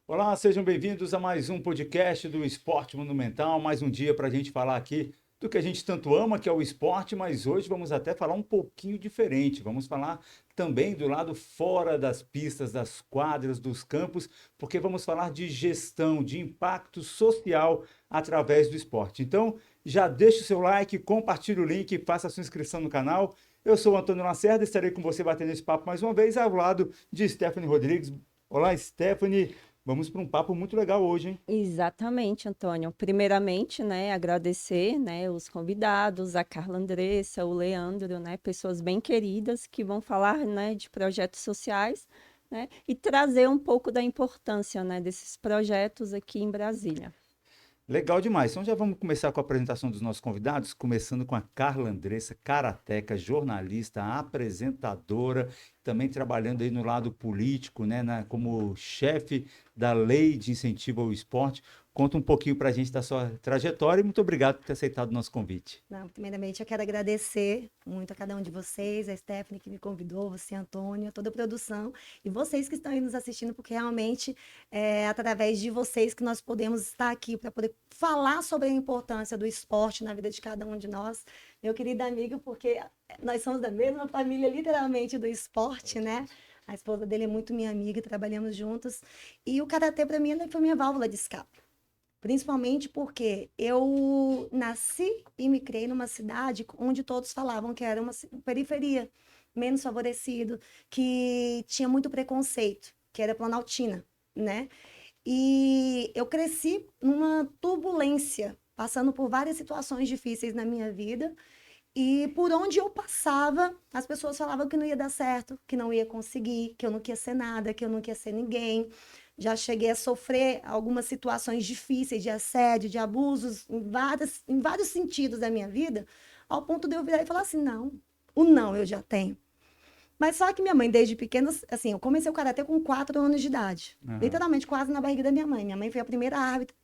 Olá, sejam bem-vindos a mais um podcast do Esporte Monumental, mais um dia para a gente falar aqui do que a gente tanto ama, que é o esporte, mas hoje vamos até falar um pouquinho diferente. Vamos falar também do lado fora das pistas, das quadras, dos campos, porque vamos falar de gestão, de impacto social através do esporte. Então, já deixa o seu like, compartilhe o link, faça a sua inscrição no canal. Eu sou o Antônio Lacerda, estarei com você batendo esse papo mais uma vez, ao lado de Stephanie Rodrigues. Olá, Stephanie. Vamos para um papo muito legal hoje, hein? Exatamente, Antônio. Primeiramente, né, agradecer, né, os convidados, a Carla Andressa, o Leandro, né, pessoas bem queridas que vão falar, né, de projetos sociais, né, e trazer um pouco da importância, né, desses projetos aqui em Brasília. Legal demais. Então já vamos começar com a apresentação dos nossos convidados, começando com a Carla Andressa, karateca, jornalista, apresentadora, também trabalhando aí no lado político, né, como chefe da Lei de Incentivo ao Esporte. Conta um pouquinho para a gente da sua trajetória e muito obrigado por ter aceitado o nosso convite. Não, primeiramente, eu quero agradecer muito a cada um de vocês, a Stephanie que me convidou, você, Antônio, toda a produção, e vocês que estão aí nos assistindo, porque realmente é através de vocês que nós podemos estar aqui para poder falar sobre a importância do esporte na vida de cada um de nós. Meu querido amigo, porque nós somos da mesma família, literalmente, do esporte, né? A esposa dele é muito minha amiga, trabalhamos juntos. E o karatê, para mim, foi minha válvula de escape. Principalmente porque eu nasci e me criei numa cidade onde todos falavam que era uma periferia, menos favorecido, que tinha muito preconceito, que era Planaltina, né? E eu cresci numa turbulência, passando por várias situações difíceis na minha vida. E por onde eu passava, as pessoas falavam que não ia dar certo, que não ia conseguir, que eu não ia ser nada, que eu não ia ser ninguém. Já cheguei a sofrer algumas situações difíceis de assédio, de abusos, em vários sentidos da minha vida, ao ponto de eu virar e falar assim: não, o não eu já tenho. Mas só que minha mãe, desde pequena, assim, eu comecei o karatê com 4 anos de idade. Aham. Literalmente, quase na barriga da minha mãe. Minha mãe foi a primeira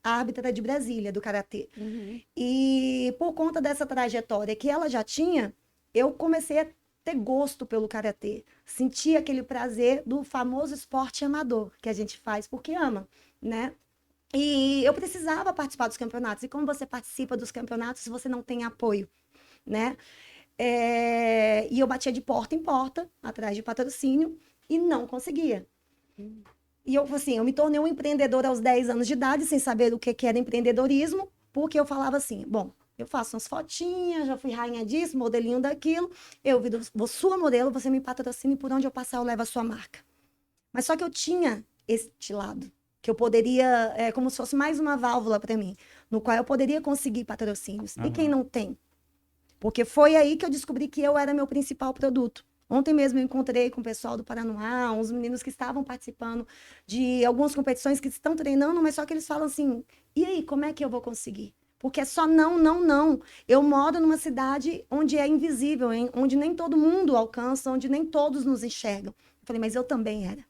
árbitra de Brasília, do karatê. Uhum. E por conta dessa trajetória que ela já tinha, eu comecei a ter gosto pelo karatê. Sentir aquele prazer do famoso esporte amador, que a gente faz porque ama, né? E eu precisava participar dos campeonatos. E como você participa dos campeonatos se você não tem apoio, né? E eu batia de porta em porta, atrás de patrocínio, e não conseguia. E eu, assim, eu me tornei um empreendedor aos 10 anos de idade, sem saber o que era empreendedorismo, porque eu falava assim: bom, eu faço umas fotinhas, já fui rainha disso, modelinho daquilo, vou sua modelo, você me patrocina e por onde eu passar eu levo a sua marca. Mas só que eu tinha este lado, que eu poderia, como se fosse mais uma válvula para mim, no qual eu poderia conseguir patrocínios. E quem Aham. não tem? Porque foi aí que eu descobri que eu era meu principal produto. Ontem mesmo eu encontrei com o pessoal do Paranoá, uns meninos que estavam participando de algumas competições que estão treinando, mas só que eles falam assim: e aí, como é que eu vou conseguir? Porque é só não, não, não. Eu moro numa cidade onde é invisível, hein? Onde nem todo mundo alcança, onde nem todos nos enxergam. Eu falei, mas eu também era.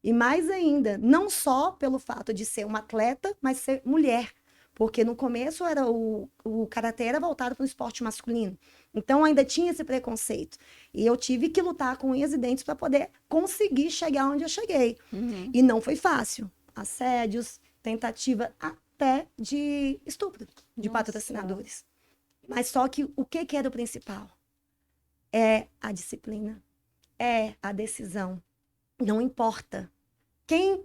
E mais ainda, não só pelo fato de ser uma atleta, mas ser mulher. Porque no começo o karatê era voltado para o esporte masculino. Então ainda tinha esse preconceito. E eu tive que lutar com unhas e dentes para poder conseguir chegar onde eu cheguei. Uhum. E não foi fácil. Assédios, tentativa até de estupro de Nossa. patrocinadores. Mas só que o que era o principal? É a disciplina, é a decisão. Não importa quem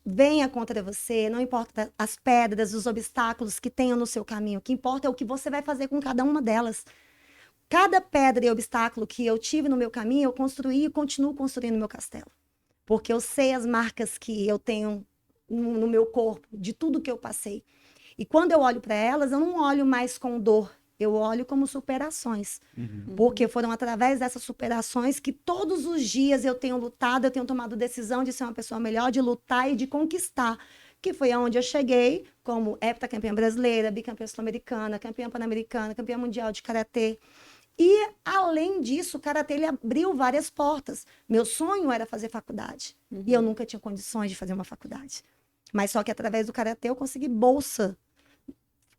venha contra você, não importa as pedras, os obstáculos que tenham no seu caminho, o que importa é o que você vai fazer com cada uma delas. Cada pedra e obstáculo que eu tive no meu caminho, eu construí e continuo construindo meu castelo. Porque eu sei as marcas que eu tenho no meu corpo, de tudo que eu passei. E quando eu olho para elas, eu não olho mais com dor, eu olho como superações. Uhum. Porque Uhum. foram através dessas superações que todos os dias eu tenho lutado, eu tenho tomado decisão de ser uma pessoa melhor, de lutar e de conquistar. Que foi aonde eu cheguei como heptacampeã brasileira, bicampeã sul-americana, campeã pan-americana, campeã mundial de karatê. E, além disso, o karatê ele abriu várias portas. Meu sonho era fazer faculdade. E eu Uhum. nunca tinha condições de fazer uma faculdade. Mas só que através do karatê eu consegui bolsa.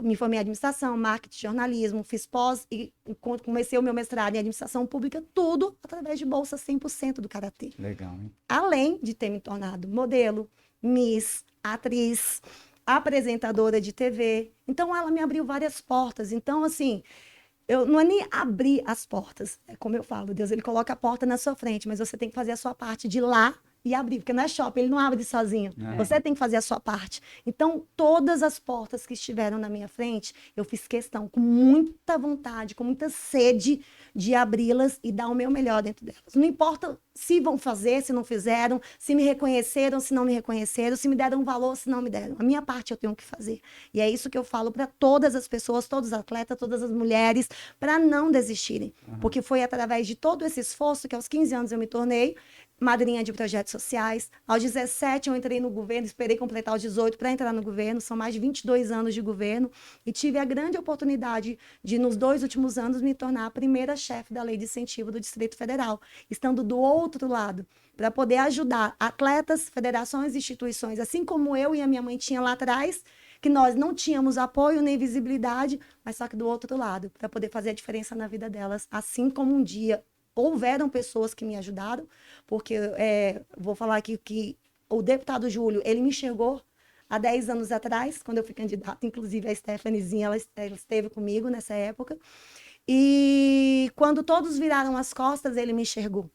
Me formei em administração, marketing, jornalismo, fiz pós e comecei o meu mestrado em administração pública, tudo através de bolsa 100% do karatê. Legal, hein? Além de ter me tornado modelo, Miss, atriz, apresentadora de TV. Então, ela me abriu várias portas. Então, assim, eu não é nem abrir as portas, é como eu falo, Deus, ele coloca a porta na sua frente, mas você tem que fazer a sua parte de ir lá e abrir, porque não é shopping, ele não abre sozinho. Você tem que fazer a sua parte. Então, todas as portas que estiveram na minha frente, eu fiz questão, com muita vontade, com muita sede de abri-las e dar o meu melhor dentro delas. Não importa se vão fazer, se não fizeram, se me reconheceram, se não me reconheceram, se me deram valor, se não me deram. A minha parte eu tenho que fazer. E é isso que eu falo para todas as pessoas, todos os atletas, todas as mulheres, para não desistirem. Porque foi através de todo esse esforço que aos 15 anos eu me tornei madrinha de projetos sociais. Aos 17 eu entrei no governo, esperei completar os 18 para entrar no governo, são mais de 22 anos de governo, e tive a grande oportunidade de, nos 2 últimos anos, me tornar a primeira chefe da Lei de Incentivo do Distrito Federal, estando do outro lado, para poder ajudar atletas, federações, instituições, assim como eu e a minha mãe tinha lá atrás, que nós não tínhamos apoio nem visibilidade, mas só que do outro lado, para poder fazer a diferença na vida delas, assim como um dia houveram pessoas que me ajudaram, porque vou falar aqui que o deputado Júlio, ele me enxergou há 10 anos atrás, quando eu fui candidata, inclusive a Stephaniezinha, ela esteve comigo nessa época, e quando todos viraram as costas, ele me enxergou.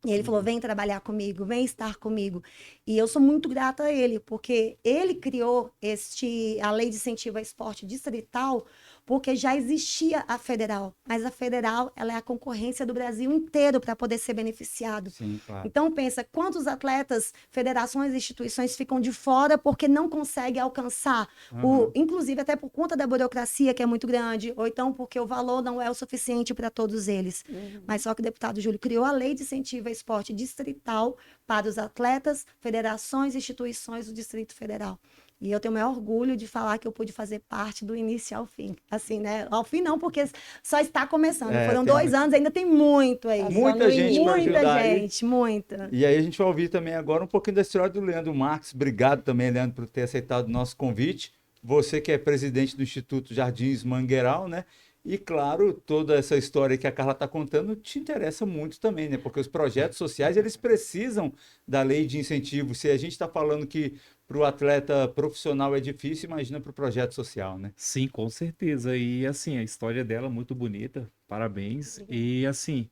E ele falou, vem trabalhar comigo, vem estar comigo. E eu sou muito grata a ele, porque ele criou a Lei de Incentivo ao Esporte Distrital, porque já existia a federal, mas a federal, ela é a concorrência do Brasil inteiro para poder ser beneficiado. Sim, claro. Então pensa, quantos atletas, federações e instituições ficam de fora porque não conseguem alcançar, inclusive até por conta da burocracia que é muito grande, ou então porque o valor não é o suficiente para todos eles. Mas só que o deputado Júlio criou a Lei de Incentivo ao Esporte Distrital para os atletas, federações e instituições do Distrito Federal. E eu tenho o maior orgulho de falar que eu pude fazer parte do início ao fim. Assim, né? Ao fim não, porque só está começando. Foram 2 anos, ainda tem muito aí. Muita gente para ajudar. Muita gente, muita. E aí a gente vai ouvir também agora um pouquinho da história do Leandro Marques. Obrigado também, Leandro, por ter aceitado o nosso convite. Você que é presidente do Instituto Jardins Mangueiral, né? E, claro, toda essa história que a Carla está contando te interessa muito também, né? Porque os projetos sociais, eles precisam da lei de incentivo. Se a gente está falando que para o atleta profissional é difícil, imagina para o projeto social, né? Sim, com certeza. E assim, a história dela é muito bonita. Parabéns. E assim,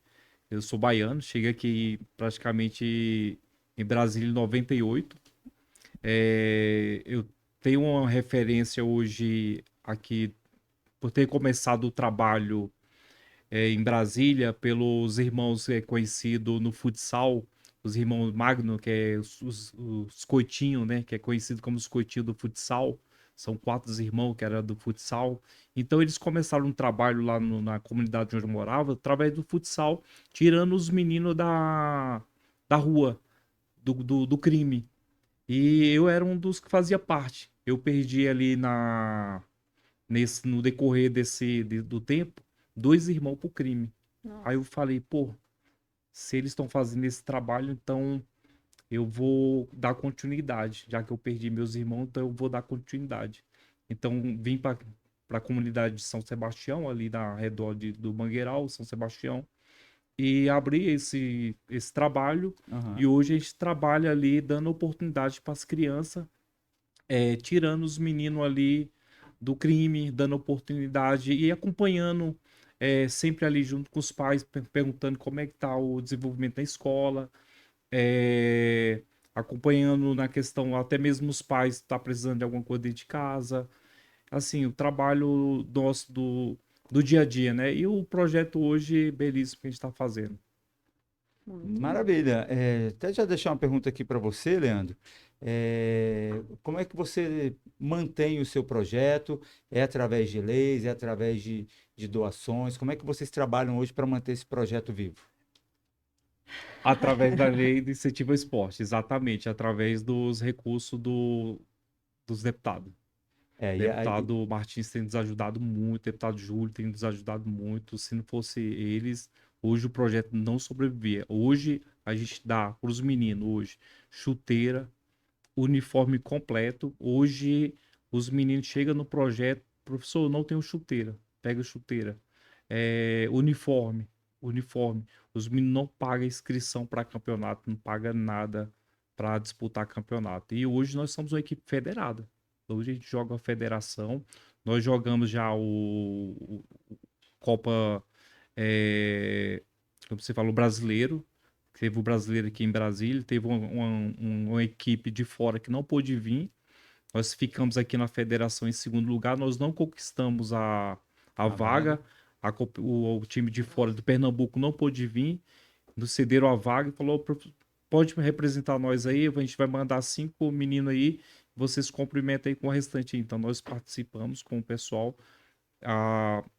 eu sou baiano, cheguei aqui praticamente em Brasília em 98. Eu tenho uma referência hoje aqui por ter começado o trabalho em Brasília pelos irmãos conhecidos no futsal, os irmãos Magno, que é os Coitinho, né? Que é conhecido como os Coitinho do futsal. São 4 irmãos que eram do futsal. Então eles começaram um trabalho lá na comunidade onde eu morava, através do futsal, tirando os meninos da rua, do crime. E eu era um dos que fazia parte. Eu perdi ali no decorrer do tempo, 2 irmãos pro crime. Nossa. Aí eu falei, pô, se eles estão fazendo esse trabalho, então eu vou dar continuidade. Já que eu perdi meus irmãos, então eu vou dar continuidade. Então vim para a comunidade de São Sebastião, ali na redor do Mangueiral, São Sebastião, e abri esse trabalho. E hoje a gente trabalha ali dando oportunidade para as crianças, tirando os meninos ali do crime, dando oportunidade e acompanhando sempre ali junto com os pais, perguntando como é que tá o desenvolvimento da escola, acompanhando na questão, até mesmo os pais tá precisando de alguma coisa dentro de casa. Assim, o trabalho nosso do dia a dia, né? E o projeto hoje, belíssimo, que a gente está fazendo. Maravilha. Até já deixar uma pergunta aqui para você, Leandro. Como é que você mantém o seu projeto? É através de leis, é através de doações? Como é que vocês trabalham hoje para manter esse projeto vivo? Através da lei de incentivo ao esporte, exatamente, através dos recursos dos deputados. O deputado Martins tem nos ajudado muito, o deputado Júlio tem nos ajudado muito. Se não fosse eles, hoje o projeto não sobrevivia. Hoje a gente dá para os meninos hoje chuteira, uniforme completo. Hoje os meninos chegam no projeto, professor, não tenho chuteira, pega chuteira. Uniforme. Os meninos não pagam inscrição para campeonato, não pagam nada. para disputar campeonato. E hoje nós somos uma equipe federada. Hoje a gente joga a federação, nós jogamos já o Copa, como você falou, brasileiro. Teve o brasileiro aqui em Brasília, teve uma equipe de fora que não pôde vir. Nós ficamos aqui na federação em segundo lugar, nós não conquistamos a vaga. O time de fora do Pernambuco não pôde vir, nos cederam a vaga e falou: pode representar nós aí, a gente vai mandar 5 meninos aí, vocês cumprimentam aí com o restante. Então nós participamos com o pessoal.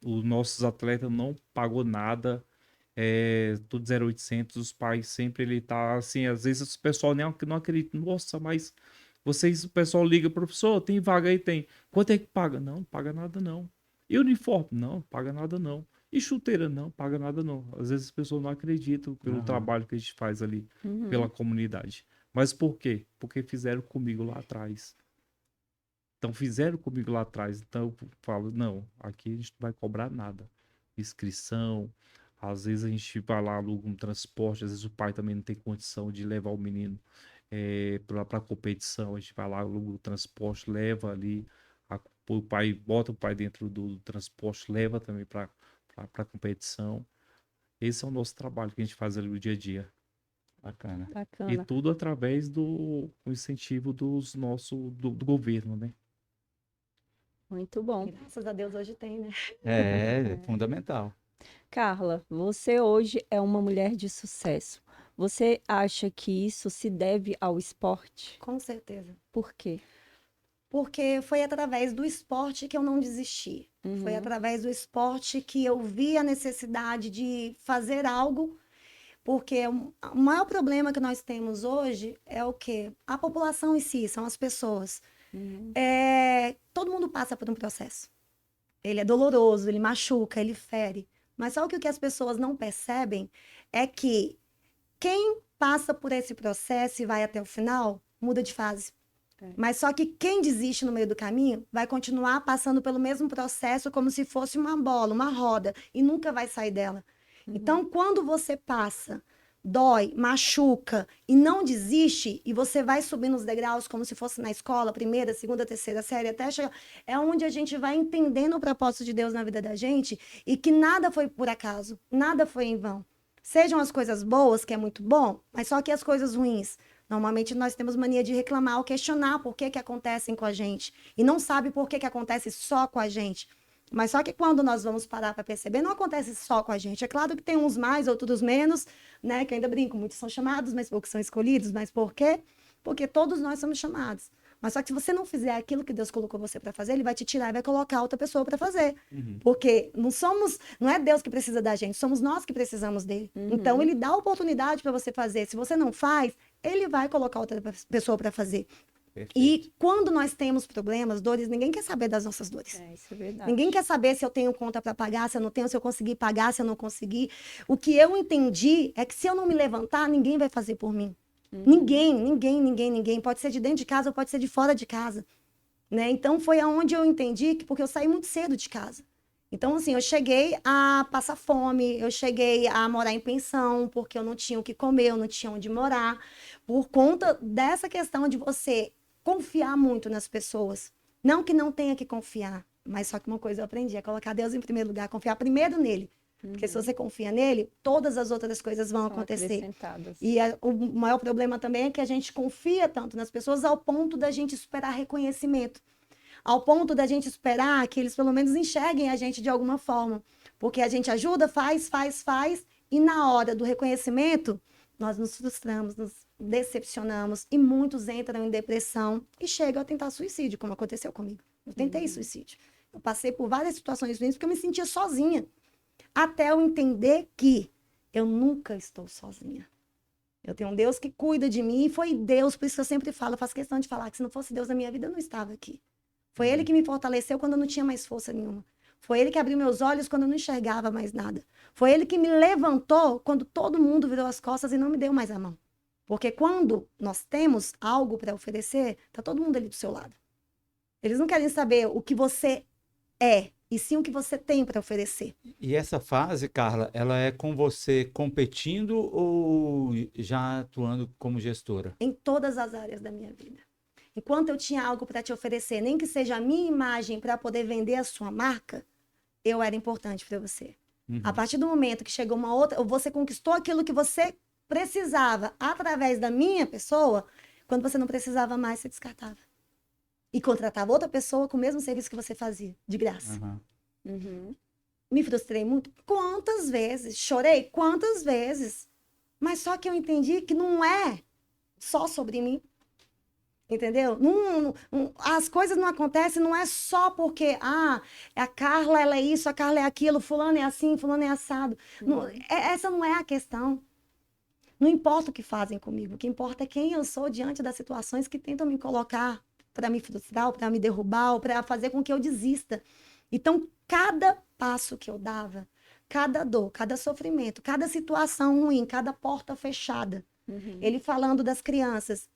Os nossos atletas não pagou nada, tudo 0800, os pais sempre ele tá assim, às vezes o pessoal nem não acredita, nossa, mas o pessoal liga, professor, tem vaga aí? Tem. Quanto é que paga? Não, paga nada não. E uniforme? Não, paga nada não. E chuteira? Não, paga nada não. Às vezes as pessoas não acreditam pelo trabalho que a gente faz ali, pela comunidade. Mas por quê? Porque fizeram comigo lá atrás. Então fizeram comigo lá atrás. Então eu falo, não, aqui a gente não vai cobrar nada. Inscrição, às vezes a gente vai lá, aluga um transporte, às vezes o pai também não tem condição de levar o menino para a competição, a gente vai lá, aluga o transporte, leva ali, o pai bota o pai dentro do transporte, leva também para a competição. Esse é o nosso trabalho que a gente faz ali no dia a dia. Bacana. E Bacana. tudo através do incentivo do governo, né? Muito bom. Graças a Deus hoje tem, né? É fundamental. Carla, você hoje é uma mulher de sucesso. Você acha que isso se deve ao esporte? Com certeza. Por quê? Porque foi através do esporte que eu não desisti. Foi através do esporte que eu vi a necessidade de fazer algo. Porque o maior problema que nós temos hoje é o quê? A população em si, são as pessoas. Todo mundo passa por um processo. Ele é doloroso, ele machuca, ele fere. Mas só que o que as pessoas não percebem é que quem passa por esse processo e vai até o final, muda de fase. Mas só que quem desiste no meio do caminho vai continuar passando pelo mesmo processo como se fosse uma bola, uma roda, e nunca vai sair dela. Então, quando você passa, dói, machuca e não desiste, e você vai subindo os degraus como se fosse na escola, primeira, segunda, terceira série, até chegar, é onde a gente vai entendendo o propósito de Deus na vida da gente e que nada foi por acaso, nada foi em vão. Sejam as coisas boas, que é muito bom, mas só que as coisas ruins. Normalmente nós temos mania de reclamar ou questionar por que acontecem com a gente. E não sabe por que acontece só com a gente. Mas só que quando nós vamos parar para perceber, não acontece só com a gente. É claro que tem uns mais, outros menos, né? Que eu ainda brinco, muitos são chamados, mas poucos são escolhidos. Mas por quê? Porque todos nós somos chamados. Mas só que se você não fizer aquilo que Deus colocou você para fazer, ele vai te tirar e vai colocar outra pessoa para fazer. Porque não é Deus que precisa da gente, somos nós que precisamos dele. Então ele dá oportunidade para você fazer. Se você não faz, ele vai colocar outra pessoa para fazer. Perfeito. E quando nós temos problemas, dores, ninguém quer saber das nossas dores. Isso é verdade. Ninguém quer saber se eu tenho conta para pagar, se eu não tenho, se eu consegui pagar, se eu não consegui. O que eu entendi é que se eu não me levantar, ninguém vai fazer por mim. Ninguém. Pode ser de dentro de casa ou pode ser de fora de casa. Né? Então, foi aonde eu entendi que, porque eu saí muito cedo de casa. Então, assim, eu cheguei a passar fome, eu cheguei a morar em pensão, porque eu não tinha o que comer, eu não tinha onde morar, por conta dessa questão de você confiar muito nas pessoas. Não que não tenha que confiar, mas só que uma coisa eu aprendi, é colocar Deus em primeiro lugar, confiar primeiro nele. Porque se você confia nele, todas as outras coisas vão acontecer. E o maior problema também é que a gente confia tanto nas pessoas ao ponto da gente esperar reconhecimento. Ao ponto da gente esperar que eles pelo menos enxerguem a gente de alguma forma. Porque a gente ajuda, faz, e na hora do reconhecimento, nós nos frustramos, nos decepcionamos, e muitos entram em depressão e chegam a tentar suicídio, como aconteceu comigo. Eu tentei suicídio. Eu passei por várias situações ruins porque eu me sentia sozinha. Até eu entender que eu nunca estou sozinha. Eu tenho um Deus que cuida de mim, e foi Deus, por isso que eu sempre falo, eu faço questão de falar que se não fosse Deus na minha vida, eu não estava aqui. Foi Ele que me fortaleceu quando eu não tinha mais força nenhuma. Foi Ele que abriu meus olhos quando eu não enxergava mais nada. Foi Ele que me levantou quando todo mundo virou as costas e não me deu mais a mão. Porque quando nós temos algo para oferecer, tá todo mundo ali do seu lado. Eles não querem saber o que você é e sim o que você tem para oferecer. E essa fase, Carla, ela é com você competindo ou já atuando como gestora? Em todas as áreas da minha vida. Enquanto eu tinha algo para te oferecer, nem que seja a minha imagem para poder vender a sua marca, eu era importante para você. Uhum. A partir do momento que chegou uma outra, você conquistou aquilo que você precisava através da minha pessoa, quando você não precisava mais, você descartava. E contratava outra pessoa com o mesmo serviço que você fazia, de graça. Uhum. Uhum. Me frustrei muito. Quantas vezes? Chorei? Quantas vezes? Mas só que eu entendi que não é só sobre mim. Entendeu? As coisas não acontecem, não é só porque, a Carla, ela é isso, a Carla é aquilo, fulano é assim, fulano é assado. Essa não é a questão. Não importa o que fazem comigo, o que importa é quem eu sou diante das situações que tentam me colocar para me frustrar, para me derrubar, para fazer com que eu desista. Então, cada passo que eu dava, cada dor, cada sofrimento, cada situação ruim, cada porta fechada, ele falando das crianças,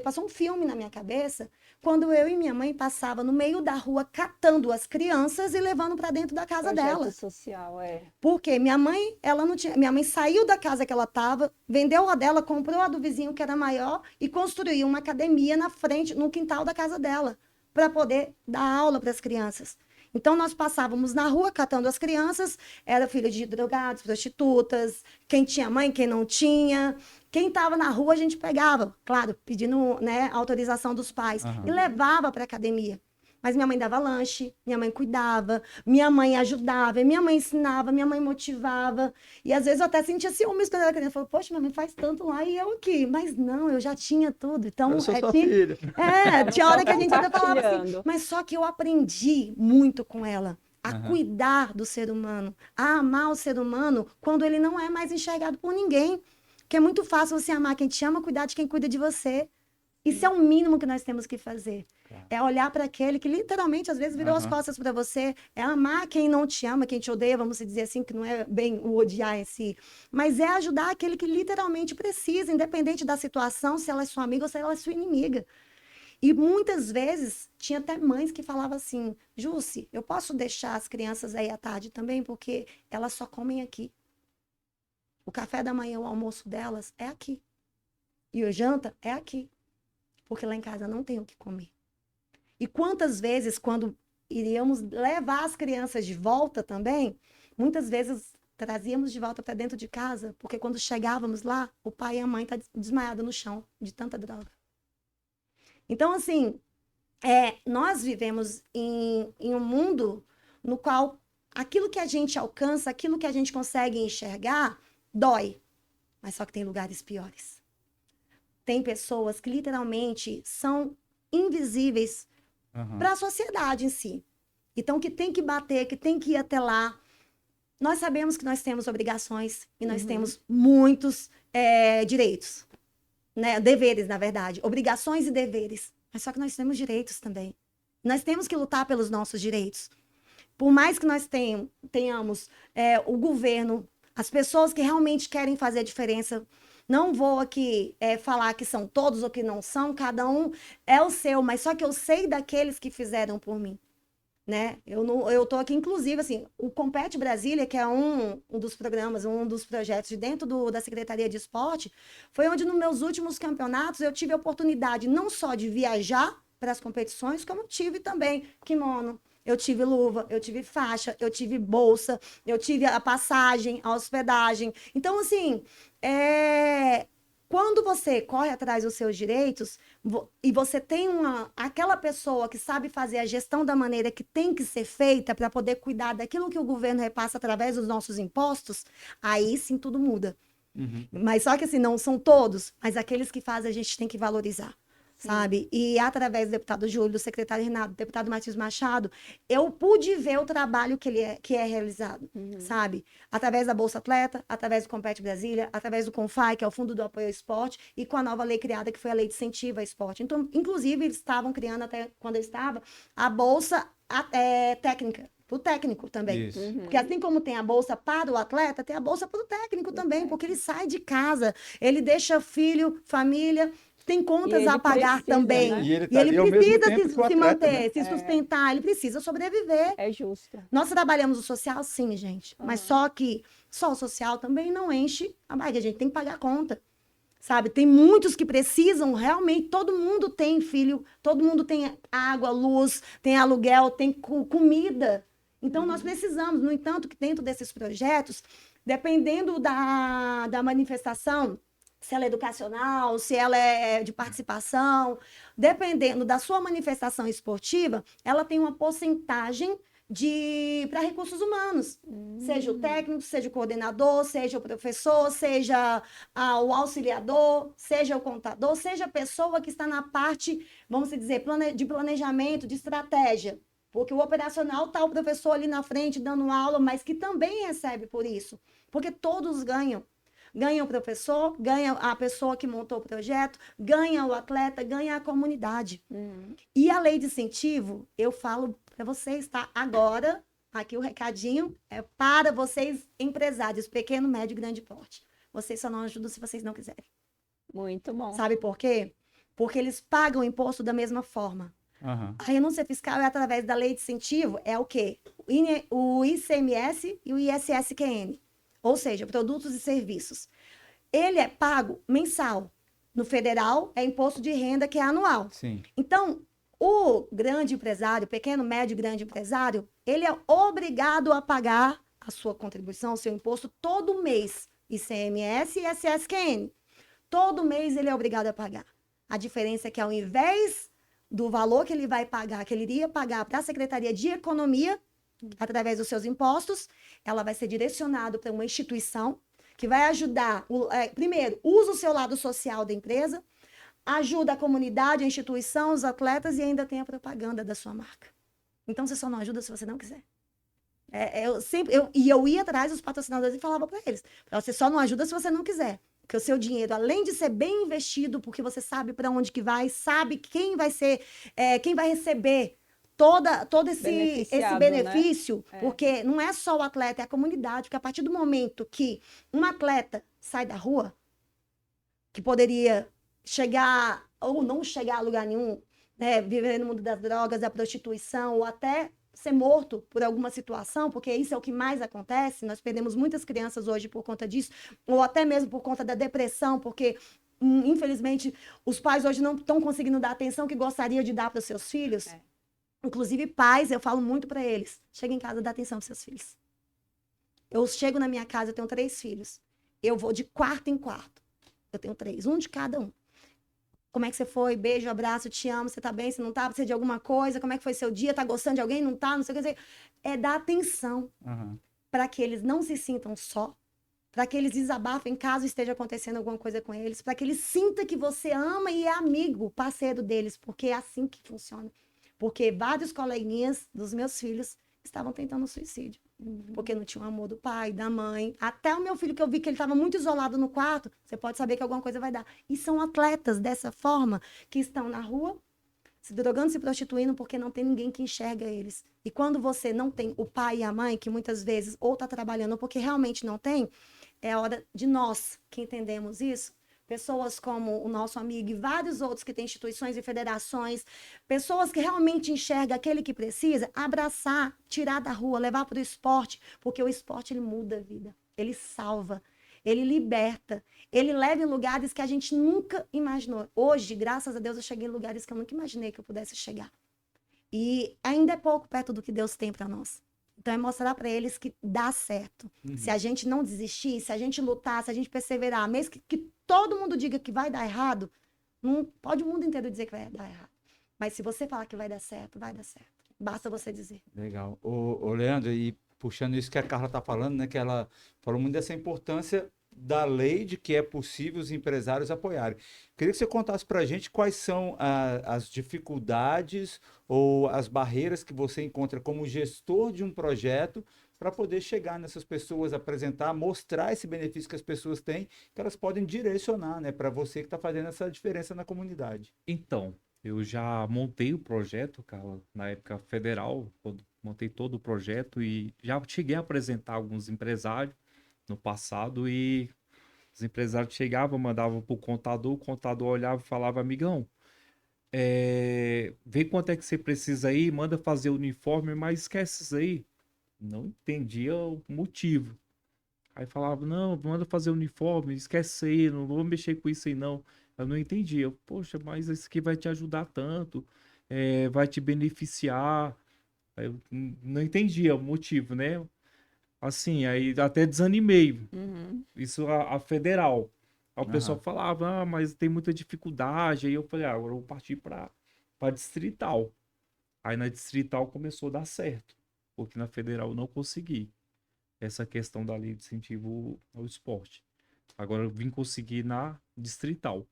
passou um filme na minha cabeça quando eu e minha mãe passava no meio da rua catando as crianças e levando para dentro da casa Projeto dela. social, é. Porque minha mãe, ela não tinha, minha mãe saiu da casa que ela estava, vendeu a dela, comprou a do vizinho que era maior e construiu uma academia na frente, no quintal da casa dela, para poder dar aula para as crianças. Então, nós passávamos na rua catando as crianças, era filho de drogados, prostitutas, quem tinha mãe, quem não tinha. Quem estava na rua, a gente pegava, claro, pedindo, né, autorização dos pais, e levava para a academia. Mas minha mãe dava lanche, minha mãe cuidava, minha mãe ajudava, minha mãe ensinava, minha mãe motivava. E às vezes eu até sentia ciúmes quando eu era criança. Eu falava, poxa, minha mãe faz tanto lá e eu aqui. Mas não, eu já tinha tudo. Então, Eu sou sua filha. tinha hora que a gente até falava assim. Compartilhando. Mas só que eu aprendi muito com ela a Aham. cuidar do ser humano, a amar o ser humano quando ele não é mais enxergado por ninguém. Porque é muito fácil você amar quem te ama, cuidar de quem cuida de você. Isso é o mínimo que nós temos que fazer. Claro. É olhar para aquele que literalmente às vezes virou as Aham. costas para você. É amar quem não te ama, quem te odeia, vamos dizer assim, que não é bem o odiar em si. Mas é ajudar aquele que literalmente precisa, independente da situação, se ela é sua amiga ou se ela é sua inimiga. E muitas vezes tinha até mães que falavam assim: Jussi, eu posso deixar as crianças aí à tarde também, porque elas só comem aqui. O café da manhã, o almoço delas é aqui. E o janta é aqui. Porque lá em casa não tem o que comer. E quantas vezes, quando iríamos levar as crianças de volta também, muitas vezes trazíamos de volta para dentro de casa, porque quando chegávamos lá, o pai e a mãe estão desmaiados no chão de tanta droga. Então, assim, nós vivemos em um mundo no qual aquilo que a gente alcança, aquilo que a gente consegue enxergar, dói. Mas só que tem lugares piores. Tem pessoas que literalmente são invisíveis Aham. para a sociedade em si. Então, que tem que bater, que tem que ir até lá. Nós sabemos que nós temos obrigações e nós temos muitos direitos, né? Deveres, na verdade. Obrigações e deveres. Mas só que nós temos direitos também. Nós temos que lutar pelos nossos direitos. Por mais que nós tenhamos o governo, as pessoas que realmente querem fazer a diferença. Não vou aqui falar que são todos ou que não são, cada um é o seu, mas só que eu sei daqueles que fizeram por mim, né? Eu tô aqui, inclusive, assim, o Compete Brasília, que é um dos programas, um dos projetos de dentro da Secretaria de Esporte, foi onde nos meus últimos campeonatos eu tive a oportunidade não só de viajar para as competições, como eu tive também kimono. Eu tive luva, eu tive faixa, eu tive bolsa, eu tive a passagem, a hospedagem. Então, assim, quando você corre atrás dos seus direitos e você tem aquela pessoa que sabe fazer a gestão da maneira que tem que ser feita para poder cuidar daquilo que o governo repassa através dos nossos impostos, aí sim tudo muda. Uhum. Mas só que assim, não são todos, mas aqueles que fazem a gente tem que valorizar. Sabe? E através do deputado Júlio, do secretário Renato, do deputado Martins Machado, eu pude ver o trabalho que é realizado, sabe? Através da Bolsa Atleta, através do Compete Brasília, através do CONFAI, que é o Fundo do Apoio ao Esporte, e com a nova lei criada, que foi a Lei de Incentivo ao Esporte. Então, inclusive, eles estavam criando, até quando eu estava, a Bolsa técnica, para o técnico também. Isso. Porque assim como tem a bolsa para o atleta, tem a bolsa para o técnico também, porque ele sai de casa, ele deixa filho, família, tem contas ele a pagar precisa, também. né? E ele E tá ele ali ao mesmo precisa tempo que o se atleta, manter, né? se sustentar, ele precisa sobreviver. É justo. Nós trabalhamos o social, sim, gente. Mas só que só o social também não enche a barriga. A gente tem que pagar a conta. Sabe? Tem muitos que precisam, realmente. Todo mundo tem filho, todo mundo tem água, luz, tem aluguel, tem comida. Então, nós precisamos. No entanto, que dentro desses projetos, dependendo da manifestação, se ela é educacional, se ela é de participação, dependendo da sua manifestação esportiva, ela tem uma porcentagem para recursos humanos. Seja o técnico, seja o coordenador, seja o professor, seja o auxiliador, seja o contador, seja a pessoa que está na parte, vamos dizer, de planejamento, de estratégia. Porque o operacional está o professor ali na frente dando aula, mas que também recebe por isso. Porque todos ganham. Ganha o professor, ganha a pessoa que montou o projeto, ganha o atleta, ganha a comunidade. E a lei de incentivo, eu falo para vocês, tá? Agora, aqui o recadinho é para vocês, empresários, pequeno, médio e grande porte. Vocês só não ajudam se vocês não quiserem. Muito bom. Sabe por quê? Porque eles pagam o imposto da mesma forma. Aham. A renúncia fiscal é através da lei de incentivo, é o quê? O ICMS e o ISSQN, ou seja, produtos e serviços. Ele é pago mensal. No federal, é imposto de renda que é anual. Sim. Então, o grande empresário, pequeno, médio e grande empresário, ele é obrigado a pagar a sua contribuição, o seu imposto, todo mês. ICMS e ISSQN. Todo mês ele é obrigado a pagar. A diferença é que ao invés do valor que ele vai pagar, que ele iria pagar para a Secretaria de Economia, através dos seus impostos, ela vai ser direcionada para uma instituição que vai ajudar, primeiro, usa o seu lado social da empresa, ajuda a comunidade, a instituição, os atletas e ainda tem a propaganda da sua marca. Então, você só não ajuda se você não quiser. Eu ia atrás dos patrocinadores e falava para eles, você só não ajuda se você não quiser. Porque o seu dinheiro, além de ser bem investido, porque você sabe para onde que vai, sabe quem vai ser, quem vai receber todo esse benefício, né? porque não é só o atleta, é a comunidade, porque a partir do momento que um atleta sai da rua, que poderia chegar ou não chegar a lugar nenhum, né, viver no mundo das drogas, da prostituição, ou até ser morto por alguma situação, porque isso é o que mais acontece, nós perdemos muitas crianças hoje por conta disso, ou até mesmo por conta da depressão, porque infelizmente os pais hoje não estão conseguindo dar a atenção que gostariam de dar para os seus filhos. Inclusive pais, eu falo muito para eles, chega em casa, dá atenção para seus filhos. Eu chego na minha casa, eu tenho 3 filhos, eu vou de quarto em quarto, eu tenho 3, um de cada um. Como é que você foi? Beijo, abraço, te amo, você tá bem, você não tá? Precisa de alguma coisa? Como é que foi seu dia? Tá gostando de alguém? Não tá? Não sei o que. É dar atenção para que eles não se sintam só, para que eles desabafem caso esteja acontecendo alguma coisa com eles, para que eles sintam que você ama e é amigo, parceiro deles, porque é assim que funciona. Porque vários coleguinhas dos meus filhos estavam tentando suicídio. Porque não tinha o amor do pai, da mãe. Até o meu filho, que eu vi que ele estava muito isolado no quarto, você pode saber que alguma coisa vai dar. E são atletas dessa forma que estão na rua, se drogando, se prostituindo, porque não tem ninguém que enxerga eles. E quando você não tem o pai e a mãe, que muitas vezes ou está trabalhando ou porque realmente não tem, é a hora de nós que entendemos isso, pessoas como o nosso amigo e vários outros que têm instituições e federações, pessoas que realmente enxergam aquele que precisa, abraçar, tirar da rua, levar para o esporte, porque o esporte ele muda a vida, ele salva, ele liberta, ele leva em lugares que a gente nunca imaginou. Hoje, graças a Deus, eu cheguei em lugares que eu nunca imaginei que eu pudesse chegar. E ainda é pouco perto do que Deus tem para nós. Então, é mostrar para eles que dá certo. Se a gente não desistir, se a gente lutar, se a gente perseverar, mesmo que todo mundo diga que vai dar errado, não pode o mundo inteiro dizer que vai dar errado. Mas se você falar que vai dar certo, vai dar certo. Basta você dizer. Legal. Ô, Leandro, e puxando isso que a Carla está falando, né, que ela falou muito dessa importância da lei de que é possível os empresários apoiarem. Queria que você contasse para a gente quais são as dificuldades ou as barreiras que você encontra como gestor de um projeto para poder chegar nessas pessoas, apresentar, mostrar esse benefício que as pessoas têm, que elas podem direcionar, né, para você que está fazendo essa diferença na comunidade. Então, eu já montei o projeto, Carla, na época federal, quando montei todo o projeto e já cheguei a apresentar alguns empresários no passado e Os empresários chegavam, mandavam pro contador, o contador olhava e falava, amigão, vê quanto é que você precisa aí, manda fazer o uniforme, mas esquece isso aí. Não entendia o motivo. Aí falava, não, manda fazer o uniforme, esquece isso aí, não vou mexer com isso aí não. Eu não entendia. Eu, poxa, mas isso aqui vai te ajudar tanto, vai te beneficiar. Aí eu não entendia o motivo, né? Assim, aí até desanimei. Uhum. Isso a federal. Aí o pessoal Aham. falava, ah, mas tem muita dificuldade. Aí eu falei, ah, agora eu vou partir para distrital. Aí na distrital começou a dar certo, porque na federal eu não consegui essa questão da lei de incentivo ao esporte. Agora eu vim conseguir na distrital,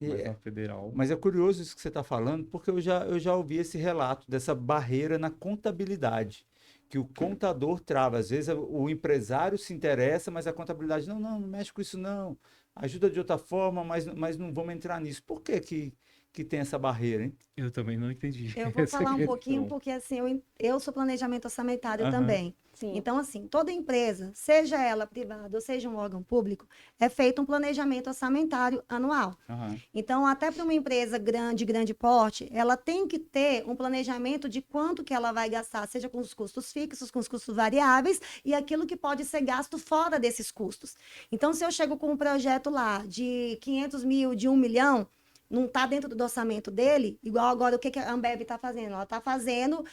E mas na federal. Mas é curioso isso que você está falando, porque eu já ouvi esse relato dessa barreira na contabilidade, que o contador trava. Às vezes o empresário se interessa, mas a contabilidade, não, não, não mexe com isso não. Ajuda de outra forma, mas não vamos entrar nisso. Por que que tem essa barreira, hein? Eu também não entendi Eu vou essa falar um pouquinho, questão. porque assim, eu sou planejamento orçamentário Aham. também. Sim. Então, assim, toda empresa, seja ela privada ou seja um órgão público, é feito um planejamento orçamentário anual. Aham. Então, até para uma empresa grande, grande porte, ela tem que ter um planejamento de quanto que ela vai gastar, seja com os custos fixos, com os custos variáveis e aquilo que pode ser gasto fora desses custos. Então, se eu chego com um projeto lá de 500 mil, de 1 milhão, não está dentro do orçamento dele, igual agora o que a Ambev está fazendo? Ela está fazendo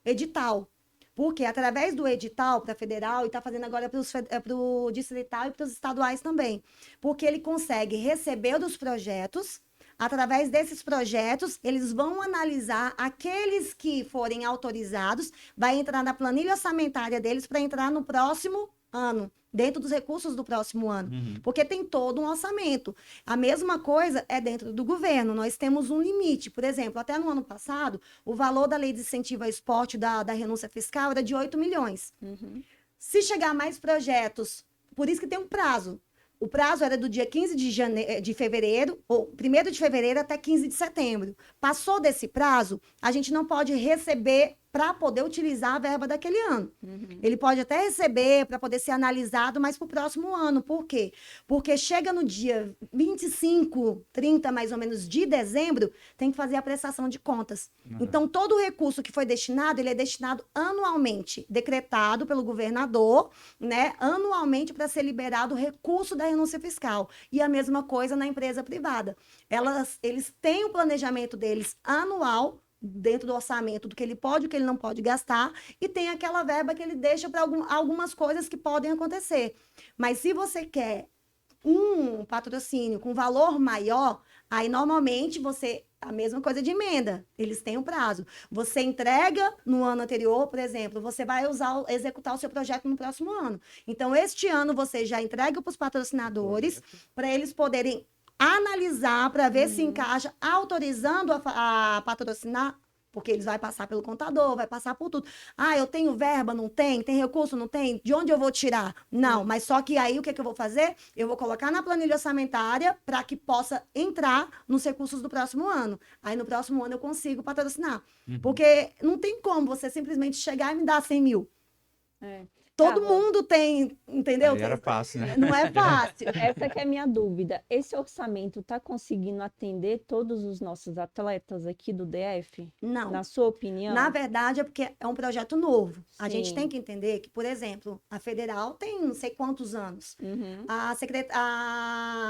edital. Porque através do edital para federal e está fazendo agora para o distrital e para os estaduais também. Porque ele consegue receber dos projetos, através desses projetos, eles vão analisar aqueles que forem autorizados, vai entrar na planilha orçamentária deles para entrar no próximo ano, dentro dos recursos do próximo ano. Uhum. Porque tem todo um orçamento. A mesma coisa é dentro do governo. Nós temos um limite. Por exemplo, até no ano passado, o valor da lei de incentivo ao esporte da renúncia fiscal era de 8 milhões. Uhum. Se chegar mais projetos, por isso que tem um prazo. O prazo era do dia 15 de fevereiro, ou 1º de fevereiro até 15 de setembro. Passou desse prazo, a gente não pode receber para poder utilizar a verba daquele ano. Uhum. Ele pode até receber para poder ser analisado, mas para o próximo ano. Por quê? Porque chega no dia 25, 30 mais ou menos de dezembro, tem que fazer a prestação de contas. Aham. Então, todo o recurso que foi destinado, ele é destinado anualmente, decretado pelo governador, né, anualmente para ser liberado o recurso da renúncia fiscal. E a mesma coisa na empresa privada. Eles têm o planejamento deles anual, dentro do orçamento, do que ele pode e o que ele não pode gastar, e tem aquela verba que ele deixa para algumas coisas que podem acontecer. Mas se você quer um patrocínio com valor maior, aí normalmente a mesma coisa de emenda, eles têm um prazo. Você entrega no ano anterior, por exemplo, você vai executar o seu projeto no próximo ano. Então, este ano você já entrega para os patrocinadores, para eles poderem analisar, para ver se encaixa, autorizando a patrocinar, porque eles vão passar pelo contador, vai passar por tudo. Ah, eu tenho verba, não tem? Tem recurso, não tem? De onde eu vou tirar? Não, mas só que aí o que eu vou fazer? Eu vou colocar na planilha orçamentária para que possa entrar nos recursos do próximo ano. Aí no próximo ano eu consigo patrocinar. Porque não tem como você simplesmente chegar e me dar 100 mil. É. Todo Carla, mundo tem, entendeu? Aí era fácil, né? Não é fácil. essa que é a minha dúvida. Esse orçamento está conseguindo atender todos os nossos atletas aqui do DF? Não. Na sua opinião? Na verdade, é porque é um projeto novo. A gente Sim. tem que entender que, por exemplo, a federal tem não sei quantos anos. Uhum. A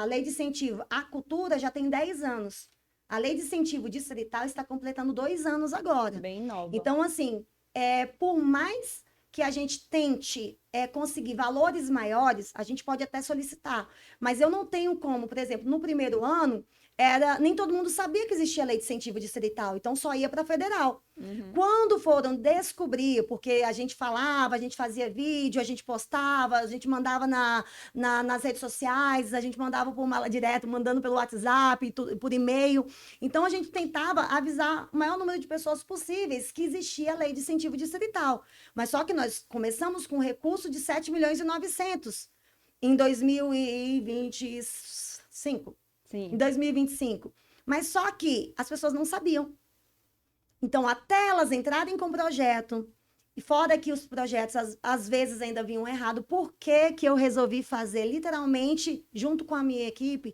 lei de incentivo à cultura já tem 10 anos. A lei de incentivo distrital está completando 2 anos agora. Bem nova. Então, assim, por mais que a gente tente conseguir valores maiores, a gente pode até solicitar. Mas eu não tenho como, por exemplo, no primeiro ano, nem todo mundo sabia que existia lei de incentivo distrital, então só ia para federal. Uhum. Quando foram descobrir, porque a gente falava, a gente fazia vídeo, a gente postava, a gente mandava nas redes sociais, a gente mandava por mala direto, mandando pelo WhatsApp, por e-mail. Então a gente tentava avisar o maior número de pessoas possíveis que existia a lei de incentivo distrital. Mas só que nós começamos com um recurso de 7 milhões e 900 em 2025. Sim. Em 2025. Mas só que as pessoas não sabiam. Então, até elas entrarem com o projeto E fora que os projetos, às vezes, ainda vinham errado, por que que eu resolvi fazer, literalmente, junto com a minha equipe,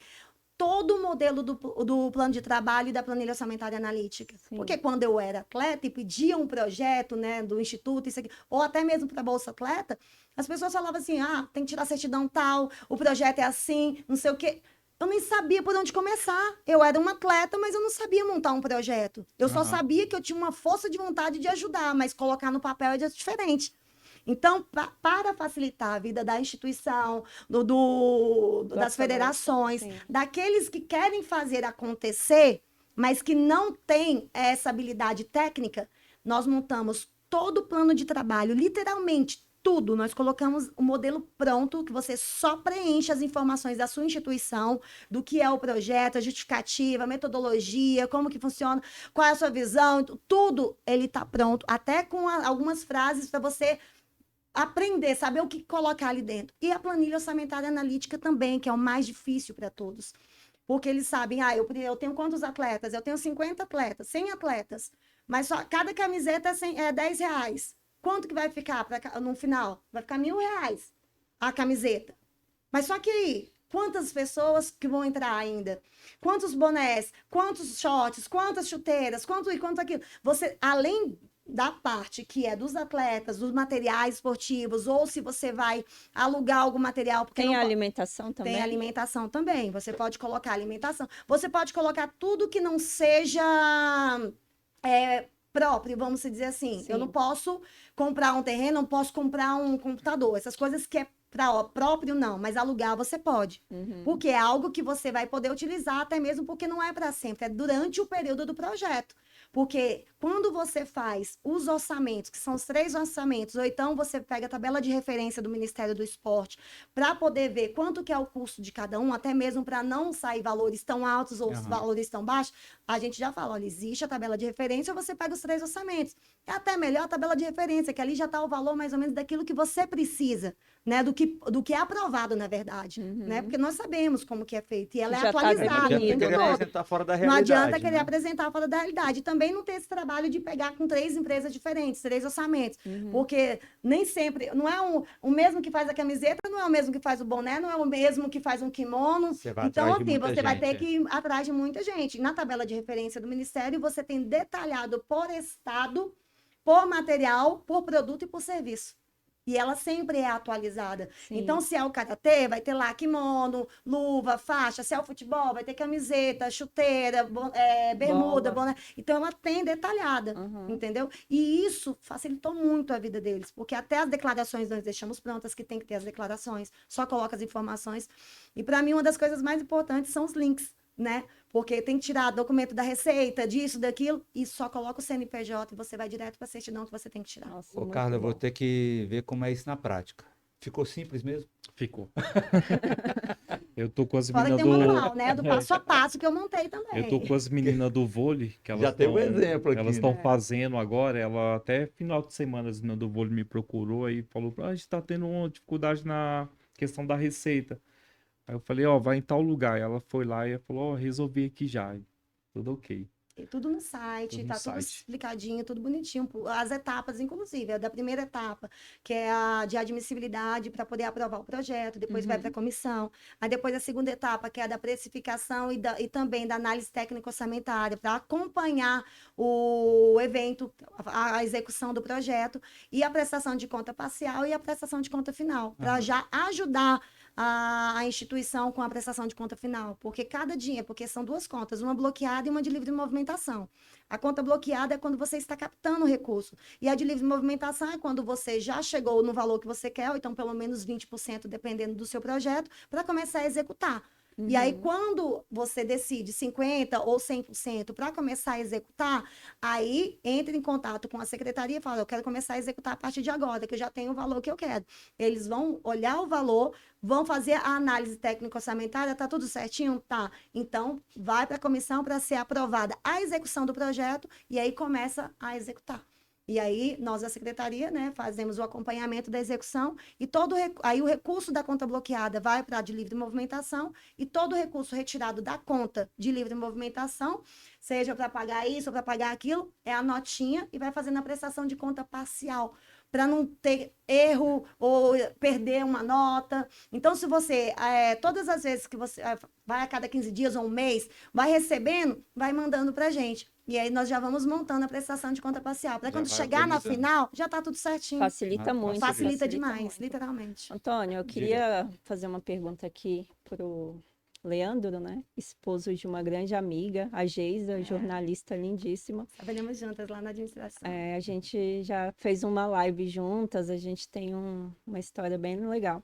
todo o modelo do plano de trabalho e da planilha orçamentária analítica. Sim. Porque quando eu era atleta e pedia um projeto, né, do instituto, isso aqui, ou até mesmo para a Bolsa Atleta, as pessoas falavam assim, tem que tirar certidão tal, o projeto é assim, não sei o quê. Eu nem sabia por onde começar. Eu era uma atleta, mas eu não sabia montar um projeto. Eu só sabia que eu tinha uma força de vontade de ajudar, mas colocar no papel é diferente. Então, para facilitar a vida da instituição, das federações, daqueles que querem fazer acontecer, mas que não têm essa habilidade técnica, nós montamos todo o plano de trabalho, literalmente tudo. Nós colocamos o modelo pronto, que você só preenche as informações da sua instituição, do que é o projeto, a justificativa, a metodologia, como que funciona, qual é a sua visão, tudo ele está pronto, até com algumas frases para você aprender, saber o que colocar ali dentro. E a planilha orçamentária analítica também, que é o mais difícil para todos. Porque eles sabem, eu tenho quantos atletas? Eu tenho 50 atletas, 100 atletas. Mas só cada camiseta é R$10. Quanto que vai ficar no final? Vai ficar R$1.000 a camiseta. Mas só que aí, quantas pessoas que vão entrar ainda? Quantos bonés? Quantos shorts? Quantas chuteiras? Quanto aquilo? Você, além da parte que é dos atletas, dos materiais esportivos, ou se você vai alugar algum material. Porque tem alimentação também? Tem alimentação também. Você pode colocar alimentação. Você pode colocar tudo que não seja próprio, vamos dizer assim. Sim. Eu não posso comprar um terreno, não posso comprar um computador. Essas coisas que é próprio, não. Mas alugar você pode. Porque é algo que você vai poder utilizar, até mesmo porque não é para sempre. É durante o período do projeto. Porque quando você faz os orçamentos, que são os 3 orçamentos, ou então você pega a tabela de referência do Ministério do Esporte, para poder ver quanto que é o custo de cada um, até mesmo para não sair valores tão altos ou valores tão baixos, a gente já fala, olha, existe a tabela de referência, você pega os 3 orçamentos. É até melhor a tabela de referência, que ali já está o valor mais ou menos daquilo que você precisa, né? Do que é aprovado, na verdade, né? Porque nós sabemos como que é feito, e ela é atualizada. Não adianta querer apresentar fora da realidade. Não adianta querer apresentar fora da realidade. Também não ter esse trabalho de pegar com 3 empresas diferentes, 3 orçamentos. Porque nem sempre, não é o mesmo que faz a camiseta, não é o mesmo que faz o boné, não é o mesmo que faz um kimono. Então, assim, você vai ter que ir atrás de muita gente. Na tabela de referência do Ministério, você tem detalhado por estado, por material, por produto e por serviço. E ela sempre é atualizada. Sim. Então, se é o karatê, vai ter lá kimono, luva, faixa. Se é o futebol, vai ter camiseta, chuteira, bermuda, boné. Então, ela tem detalhada, entendeu? E isso facilitou muito a vida deles, porque até as declarações nós deixamos prontas, que tem que ter as declarações, só coloca as informações. E, para mim, uma das coisas mais importantes são os links, né? Porque tem que tirar documento da receita, disso, daquilo, e só coloca o CNPJ e você vai direto para a certidão que você tem que tirar. Nossa, Carla, eu vou ter que ver como é isso na prática. Ficou simples mesmo? Ficou. Eu tô com as Fora meninas que tem um manual, né? Do passo a passo que eu montei também. Eu tô com as meninas do vôlei, que elas já tem um exemplo aqui. Elas estão fazendo agora, ela até final de semana, as meninas do vôlei me procurou e falou, a gente tá tendo uma dificuldade na questão da receita. Aí eu falei, vai em tal lugar. Ela foi lá e falou, resolvi aqui já. Tudo ok. E tudo no site, tudo explicadinho, tudo bonitinho. As etapas, inclusive, a da primeira etapa, que é a de admissibilidade para poder aprovar o projeto, depois vai para a comissão. Aí depois a segunda etapa, que é a da precificação e também da análise técnico-orçamentária, para acompanhar o evento, a execução do projeto, e a prestação de conta parcial e a prestação de conta final, para já ajudar a instituição com a prestação de conta final, porque porque são 2 contas, uma bloqueada e uma de livre movimentação. A conta bloqueada é quando você está captando o recurso, e a de livre movimentação é quando você já chegou no valor que você quer, ou então pelo menos 20%, dependendo do seu projeto, para começar a executar. E aí, quando você decide 50% ou 100% para começar a executar, aí entra em contato com a secretaria e fala, eu quero começar a executar a partir de agora, que eu já tenho o valor que eu quero. Eles vão olhar o valor, vão fazer a análise técnico-orçamentária, tá tudo certinho? Tá. Então, vai para a comissão para ser aprovada a execução do projeto e aí começa a executar. E aí, nós da secretaria, né, fazemos o acompanhamento da execução e aí o recurso da conta bloqueada vai para a de livre movimentação e todo o recurso retirado da conta de livre movimentação, seja para pagar isso ou para pagar aquilo, é a notinha e vai fazendo a prestação de conta parcial. para não ter erro ou perder uma nota. Então, se você, todas as vezes que você vai a cada 15 dias ou um mês, vai recebendo, vai mandando para a gente. E aí nós já vamos montando a prestação de conta parcial. Para Já quando vai chegar na organizando. final, já está tudo certinho. Facilita muito. Facilita facilita demais, muito. literalmente. Antônio, eu Diga. queria fazer uma pergunta aqui pro Leandro, né? Esposo de uma grande amiga, a Geisa, jornalista lindíssima. Trabalhamos juntas lá na administração. A gente já fez uma live juntas, a gente tem uma história bem legal.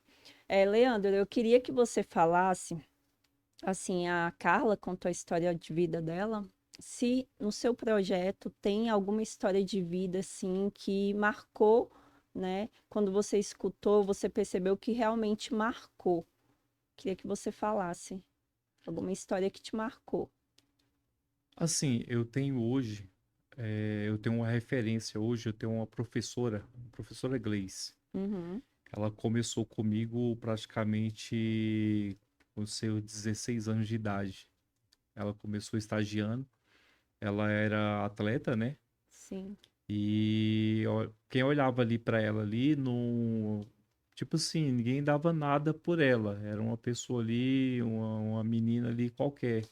Leandro, eu queria que você falasse, assim, a Carla contou a história de vida dela, se no seu projeto tem alguma história de vida, assim, que marcou, né? Quando você escutou, você percebeu que realmente marcou. Queria que você falasse alguma história que te marcou. Assim, eu tenho hoje, eu tenho uma referência hoje, eu tenho uma professora Gleice. Uhum, Ela começou comigo praticamente com seus 16 anos de idade. Ela começou estagiando, ela era atleta, né? sim. E quem olhava ali pra ela ali, não, tipo assim, ninguém dava nada por ela. Era uma pessoa ali, uma menina ali qualquer,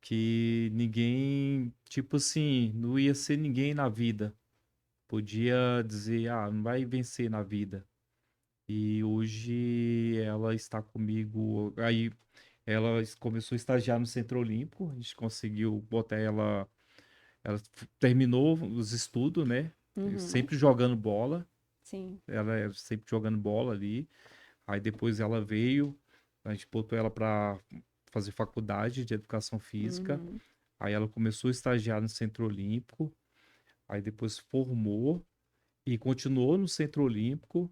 que ninguém, tipo assim, não ia ser ninguém na vida. Podia dizer, ah, não vai vencer na vida. E hoje ela está comigo. Aí ela começou a estagiar no Centro Olímpico, a gente conseguiu botar ela. Ela terminou os estudos, né? Uhum, Sempre jogando bola. sim. Ela é sempre jogando bola ali. Aí depois ela veio, a gente botou ela para fazer faculdade de educação física. Uhum, Aí ela começou a estagiar no Centro Olímpico. Aí depois formou e continuou no Centro Olímpico.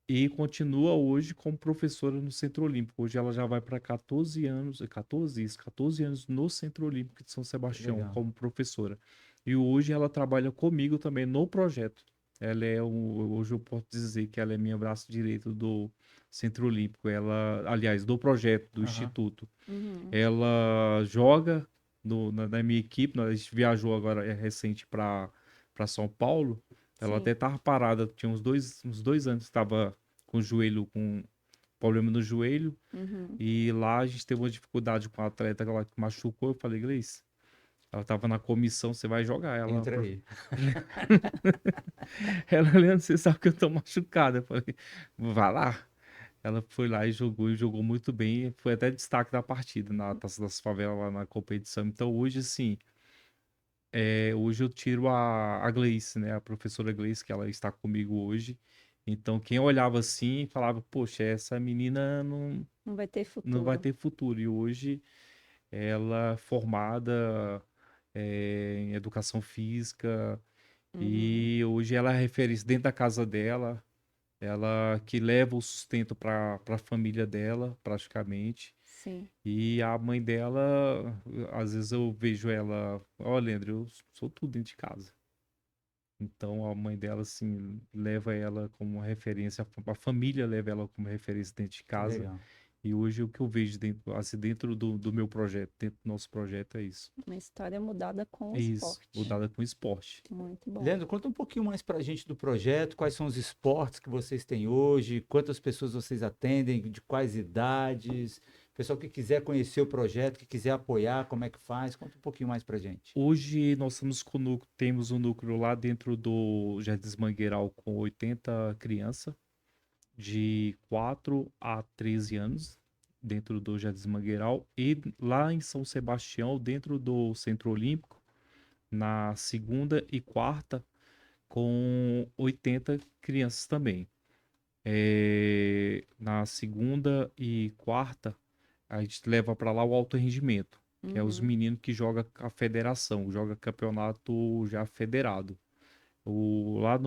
E continua hoje como professora no Centro Olímpico. Hoje ela já vai para 14 anos, 14, isso, 14 anos no Centro Olímpico de São Que Sebastião legal. como professora. E hoje ela trabalha comigo também no projeto. Hoje eu posso dizer que ela é minha braço direito do Centro Olímpico. Ela, aliás, do projeto, do Aham. Instituto. uhum, Ela joga na minha equipe. A gente viajou agora recente para São Paulo. Ela sim. até estava parada, tinha uns dois anos que estava com o joelho, com problema no joelho. Uhum, E lá a gente teve uma dificuldade com a atleta que ela machucou. Eu falei, Gleice, ela estava na comissão, você vai jogar. Entra aí. Ela, Leandro, você sabe que eu tô machucada. Eu falei, vai lá. Ela foi lá e jogou muito bem. Foi até destaque da partida na Taça das Favelas lá na competição. Então hoje, assim, hoje eu tiro a Gleice, né? A professora Gleice, que ela está comigo hoje. Então quem olhava assim falava, poxa, essa menina não vai ter não vai futuro. ter futuro. E hoje ela formada em educação física. Uhum, E hoje ela é referência dentro da casa dela. Ela que leva o sustento para a família dela, praticamente. sim. E a mãe dela, às vezes eu vejo ela, ó, Leandro, eu sou tudo dentro de casa. Então a mãe dela, assim, leva ela como referência, a família leva ela como referência dentro de Que casa. legal. E hoje o que eu vejo dentro, assim, dentro do meu projeto, dentro do nosso projeto, é isso. Uma história mudada com o É isso, esporte. mudada com esporte. Muito bom. Leandro, conta um pouquinho mais para a gente do projeto, quais são os esportes que vocês têm hoje, quantas pessoas vocês atendem, de quais idades, pessoal que quiser conhecer o projeto, que quiser apoiar, como é que faz, conta um pouquinho mais para a gente. Hoje nós estamos temos um núcleo lá dentro do Jardim Mangueiral com 80 crianças de 4 a 13 anos dentro do Jardim Mangueiral e lá em São Sebastião, dentro do Centro Olímpico, na segunda e quarta, com 80 crianças também. Na segunda e quarta, a gente leva para lá o alto rendimento, que é os Uhum, meninos que jogam a federação, joga campeonato já federado. Lá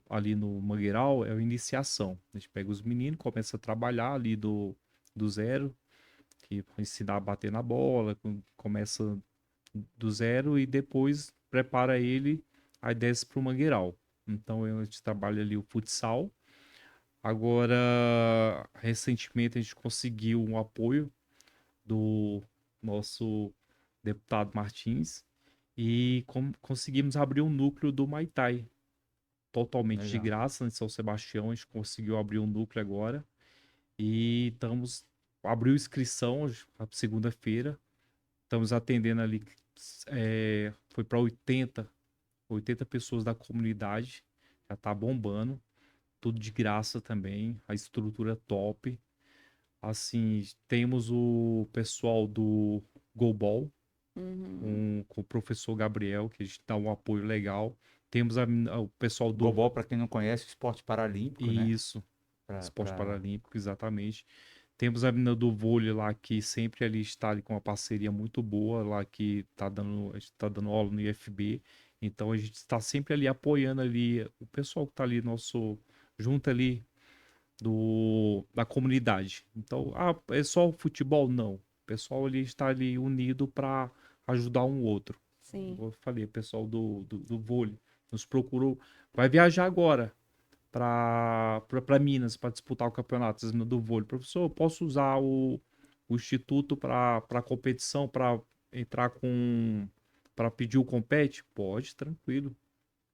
ali no Mangueiral é a iniciação. A gente pega os meninos, começa a trabalhar ali do zero, que ensinar a bater na bola, começa do zero e depois prepara ele, aí desce para o Mangueiral. Então a gente trabalha ali o futsal. Agora, recentemente a gente conseguiu um apoio do nosso deputado Martins e conseguimos abrir um núcleo do Muay Thai. totalmente de Legal. graça em São Sebastião. A gente conseguiu abrir um núcleo agora. E abriu inscrição a segunda-feira. Estamos atendendo ali, foi para 80 pessoas da comunidade. Já tá bombando. Tudo de graça também. A estrutura top. Assim, temos o pessoal do Golbol, Uhum. com o professor Gabriel, que a gente dá um apoio legal. Temos o pessoal do Gobol, para quem não conhece, o esporte paralímpico, né? Isso, Pra, Esporte pra... Paralímpico, exatamente. Temos a menina do vôlei lá, que sempre ali está ali com uma parceria muito boa lá, que a gente tá dando aula no IFB. Então a gente está sempre ali apoiando ali o pessoal que está ali junto ali da comunidade. Então, é só o futebol? Não. O pessoal ali está ali unido para ajudar um outro. Sim. Eu falei, o pessoal do vôlei nos procurou. Vai viajar agora para Minas para disputar o campeonato do vôlei. Professor, eu posso usar o instituto para competição, para entrar para pedir o compete? Pode, tranquilo.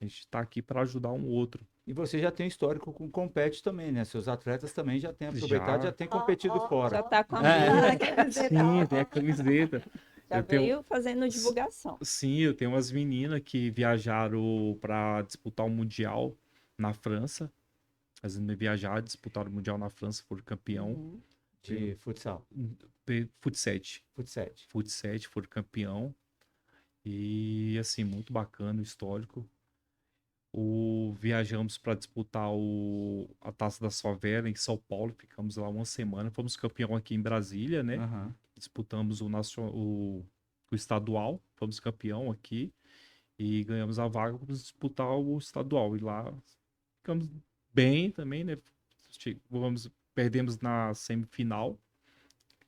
A gente está aqui para ajudar um outro. E você já tem histórico com compete também, né? Seus atletas também já têm aproveitado, já Já, têm competido Já fora. tá com a É. minha. Camiseta, sim, tem a camiseta. Já Eu tenho, veio fazendo divulgação. sim, eu tenho umas meninas que viajaram para disputar o Mundial na França. As meninas viajaram, disputaram o Mundial na França, foram campeão. Uhum. De futsal, Fut7. futsal. Fut7 foram campeão. E assim, muito bacana o histórico. Viajamos para disputar a Taça da Favela em São Paulo, ficamos lá uma semana. Fomos campeão aqui em Brasília, né? Aham. Disputamos o estadual, fomos campeão aqui e ganhamos a vaga para disputar o estadual. E lá ficamos bem também, né? Perdemos na semifinal.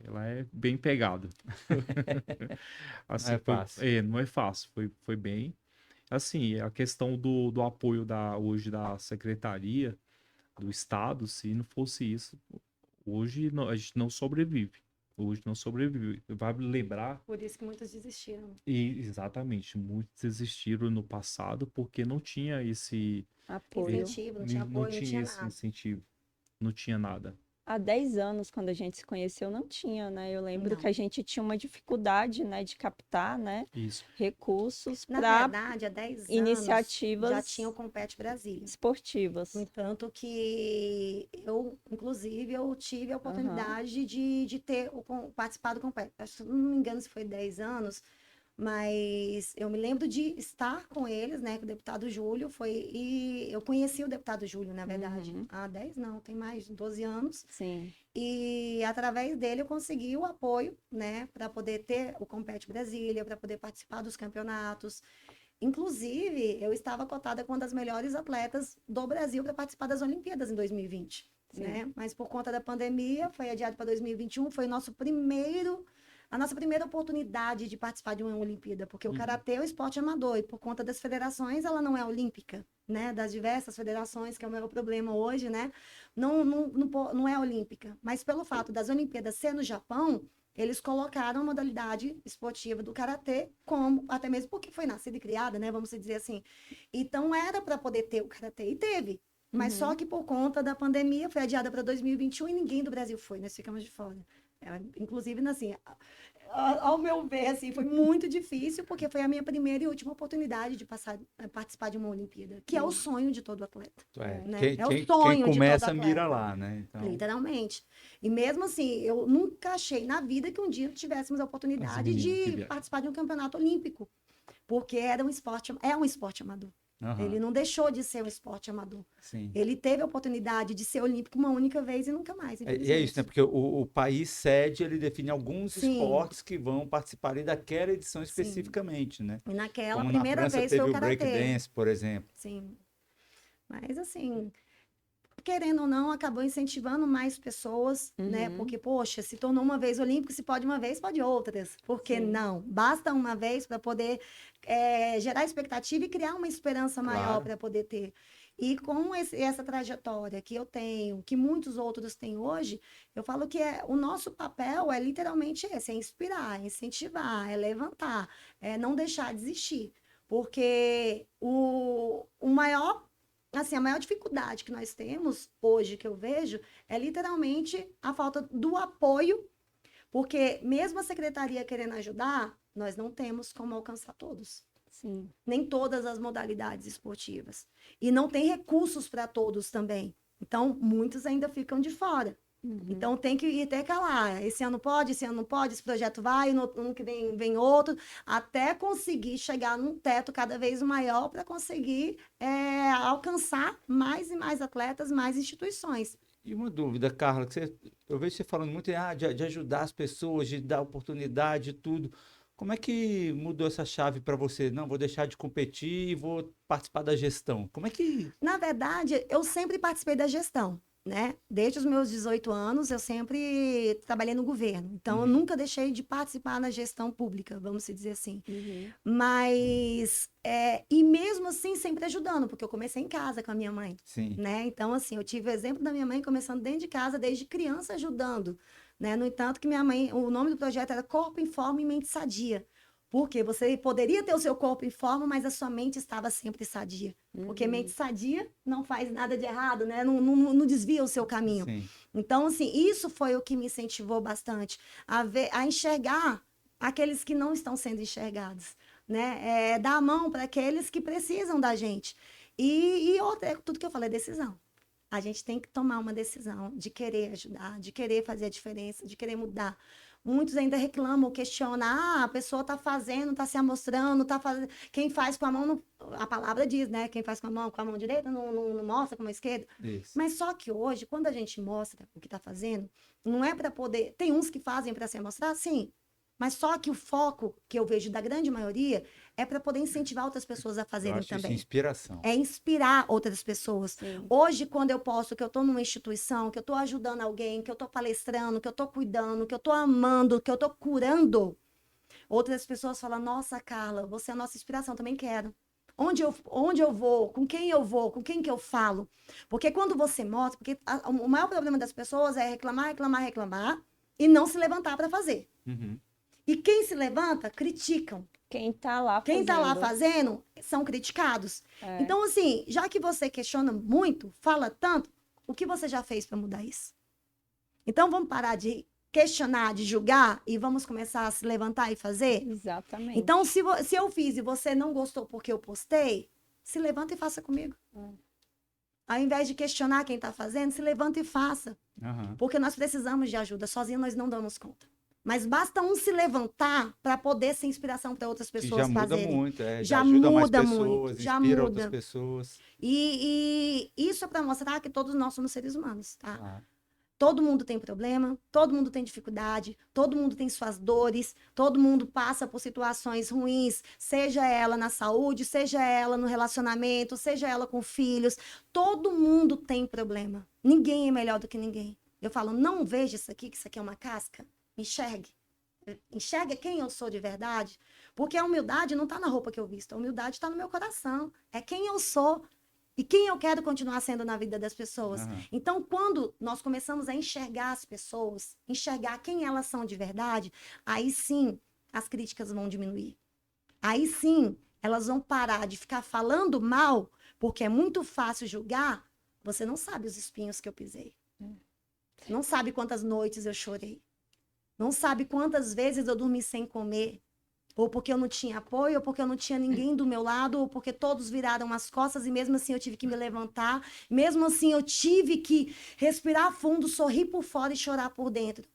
Ela é bem pegada. Não é Assim, fácil. não é fácil, foi bem. Assim, a questão do apoio hoje da Secretaria do Estado, se não fosse isso, hoje a gente não sobrevive. Hoje não sobrevive. Vai lembrar, por isso que muitos desistiram. e exatamente, muitos desistiram no passado porque não tinha Apoio. Incentivo, não tinha não apoio, não tinha tinha esse nada. incentivo, não tinha nada. Há 10 anos, quando a gente se conheceu, não tinha, né? Eu lembro Não. que a gente tinha uma dificuldade, né, de captar, né, Isso. recursos Na para verdade, há 10 anos já iniciativas tinha o Compete Brasília. esportivas. No entanto que eu, inclusive, eu tive a Aham. oportunidade de participar do Compete. Se não me engano, se foi 10 anos, mas eu me lembro de estar com eles, né, com o deputado Júlio, e eu conheci o deputado Júlio, na verdade, Uhum. há 10 não, tem mais, 12 anos, Sim. e através dele eu consegui o apoio, né, para poder ter o Compete Brasília, para poder participar dos campeonatos. Inclusive, eu estava cotada com uma das melhores atletas do Brasil para participar das Olimpíadas em 2020, Sim. né? Mas por conta da pandemia, foi adiado para 2021, foi a nossa primeira oportunidade de participar de uma Olimpíada, porque o karatê é um esporte amador e por conta das federações ela não é olímpica, né? Das diversas federações, que é o maior problema hoje, né? Não é olímpica, mas pelo fato das Olimpíadas ser no Japão, eles colocaram a modalidade esportiva do karatê como, até mesmo porque foi nascida e criada, né? Vamos dizer assim. Então era para poder ter o karatê e teve. Mas Uhum. só que por conta da pandemia foi adiada para 2021 e ninguém do Brasil foi, nós ficamos de fora. Inclusive, assim, ao meu ver, assim, foi muito difícil, porque foi a minha primeira e última oportunidade de participar de uma Olimpíada, que é o sonho de todo atleta. Né? Quem, É o quem sonho de começa todo mira atleta. lá, né? Então, Literalmente. E mesmo assim, eu nunca achei na vida que um dia tivéssemos a As oportunidade meninas que de viajam. participar de um campeonato olímpico, porque é um esporte amador. aham, Ele não deixou de ser um esporte amador. sim. Ele teve a oportunidade de ser olímpico uma única vez e nunca mais, E é isso, infelizmente. né? Porque o país sede, ele define alguns Sim. esportes que vão participar ali daquela edição Sim. especificamente, né? E naquela Como na primeira França vez teve foi o o break karatê. dance, por exemplo. Sim. Mas assim, querendo ou não, acabou incentivando mais pessoas, né? Uhum. Porque, poxa, se tornou uma vez olímpico, se pode uma vez, pode outras. Por que Sim. não? Basta uma vez para poder gerar expectativa e criar uma esperança maior Claro. para poder ter. E com essa trajetória que eu tenho, que muitos outros têm hoje, eu falo que o nosso papel é literalmente esse, é inspirar, é incentivar, é levantar, é não deixar de existir. Porque o maior assim, a maior dificuldade que nós temos hoje, que eu vejo, é literalmente a falta do apoio, porque mesmo a secretaria querendo ajudar, nós não temos como alcançar todos. Sim. Nem todas as modalidades esportivas. E não tem recursos para todos também. Então, muitos ainda ficam de fora. Então, tem que ir até lá. Esse ano pode, esse ano não pode, esse projeto vai, no ano que vem outro, até conseguir chegar num teto cada vez maior para conseguir alcançar mais e mais atletas, mais instituições. E uma dúvida, Carla, eu vejo você falando muito de ajudar as pessoas, de dar oportunidade e tudo. Como é que mudou essa chave para você? Não, vou deixar de competir e vou participar da gestão. Como é que... Na verdade, eu sempre participei da gestão, né? Desde os meus 18 anos, eu sempre trabalhei no governo. Então, eu nunca deixei de participar na gestão pública, vamos dizer assim. Mas, e mesmo assim, sempre ajudando, porque eu comecei em casa com a minha mãe, Sim. né? Então, assim, eu tive o exemplo da minha mãe começando dentro de casa, desde criança, ajudando, né? No entanto, que minha mãe, o nome do projeto era Corpo em Forma e Mente Sadia. Porque você poderia ter o seu corpo em forma, mas a sua mente estava sempre sadia. Porque mente sadia não faz nada de errado, né? Não desvia o seu caminho. Sim. Então, assim, isso foi o que me incentivou bastante a enxergar aqueles que não estão sendo enxergados, né? Dar a mão para aqueles que precisam da gente. E outra, tudo que eu falei é decisão. A gente tem que tomar uma decisão de querer ajudar, de querer fazer a diferença, de querer mudar. Muitos ainda reclamam, questionam, a pessoa está fazendo, está se amostrando, está fazendo. Quem faz com a mão, a palavra diz, né? Quem faz com a mão direita não mostra com a esquerda. Isso. Mas só que hoje, quando a gente mostra o que está fazendo, não é para poder. Tem uns que fazem para se mostrar, sim. Mas só que o foco que eu vejo da grande maioria é para poder incentivar outras pessoas a Eu fazerem acho isso também. inspiração. É inspirar outras pessoas. Sim. Hoje, quando eu posto que eu estou numa instituição, que eu estou ajudando alguém, que eu estou palestrando, que eu estou cuidando, que eu estou amando, que eu estou curando, outras pessoas falam, nossa, Carla, você é a nossa inspiração, também quero. Onde eu vou, com quem que eu falo? Porque quando você mostra, porque o maior problema das pessoas é reclamar e não se levantar para fazer. Uhum. E quem se levanta, criticam. Quem tá lá Quem fazendo. está lá fazendo são criticados. É. Então, assim, já que você questiona muito, fala tanto, o que você já fez para mudar isso? Então, vamos parar de questionar, de julgar e vamos começar a se levantar e fazer? Exatamente. Então, se eu fiz e você não gostou porque eu postei, se levanta e faça comigo. Ao invés de questionar quem está fazendo, se levanta e faça. Aham. Porque nós precisamos de ajuda, sozinho nós não damos conta. Mas basta um se levantar para poder ser inspiração para outras Que pessoas já muda fazerem. muito, Já já ajuda mais muda pessoas, muito, já inspira muda. outras pessoas. E isso é para mostrar que todos nós somos seres humanos, tá? Ah, Todo mundo tem problema, todo mundo tem dificuldade, todo mundo tem suas dores, todo mundo passa por situações ruins, seja ela na saúde, seja ela no relacionamento, seja ela com filhos. Todo mundo tem problema. Ninguém é melhor do que ninguém. Eu falo, não veja isso aqui, que isso aqui é uma casca. Enxergue. Enxerga quem eu sou de verdade. Porque a humildade não está na roupa que eu visto, a humildade está no meu coração. É quem eu sou e quem eu quero continuar sendo na vida das pessoas. Aham. Então, quando nós começamos a enxergar as pessoas, enxergar quem elas são de verdade, aí sim as críticas vão diminuir. Aí sim elas vão parar de ficar falando mal, porque é muito fácil julgar. Você não sabe os espinhos que eu pisei. Não sabe quantas noites eu chorei. Não sabe quantas vezes eu dormi sem comer. Ou porque eu não tinha apoio, ou porque eu não tinha ninguém do meu lado, ou porque todos viraram as costas e mesmo assim eu tive que me levantar. Mesmo assim eu tive que respirar fundo, sorrir por fora e chorar por dentro.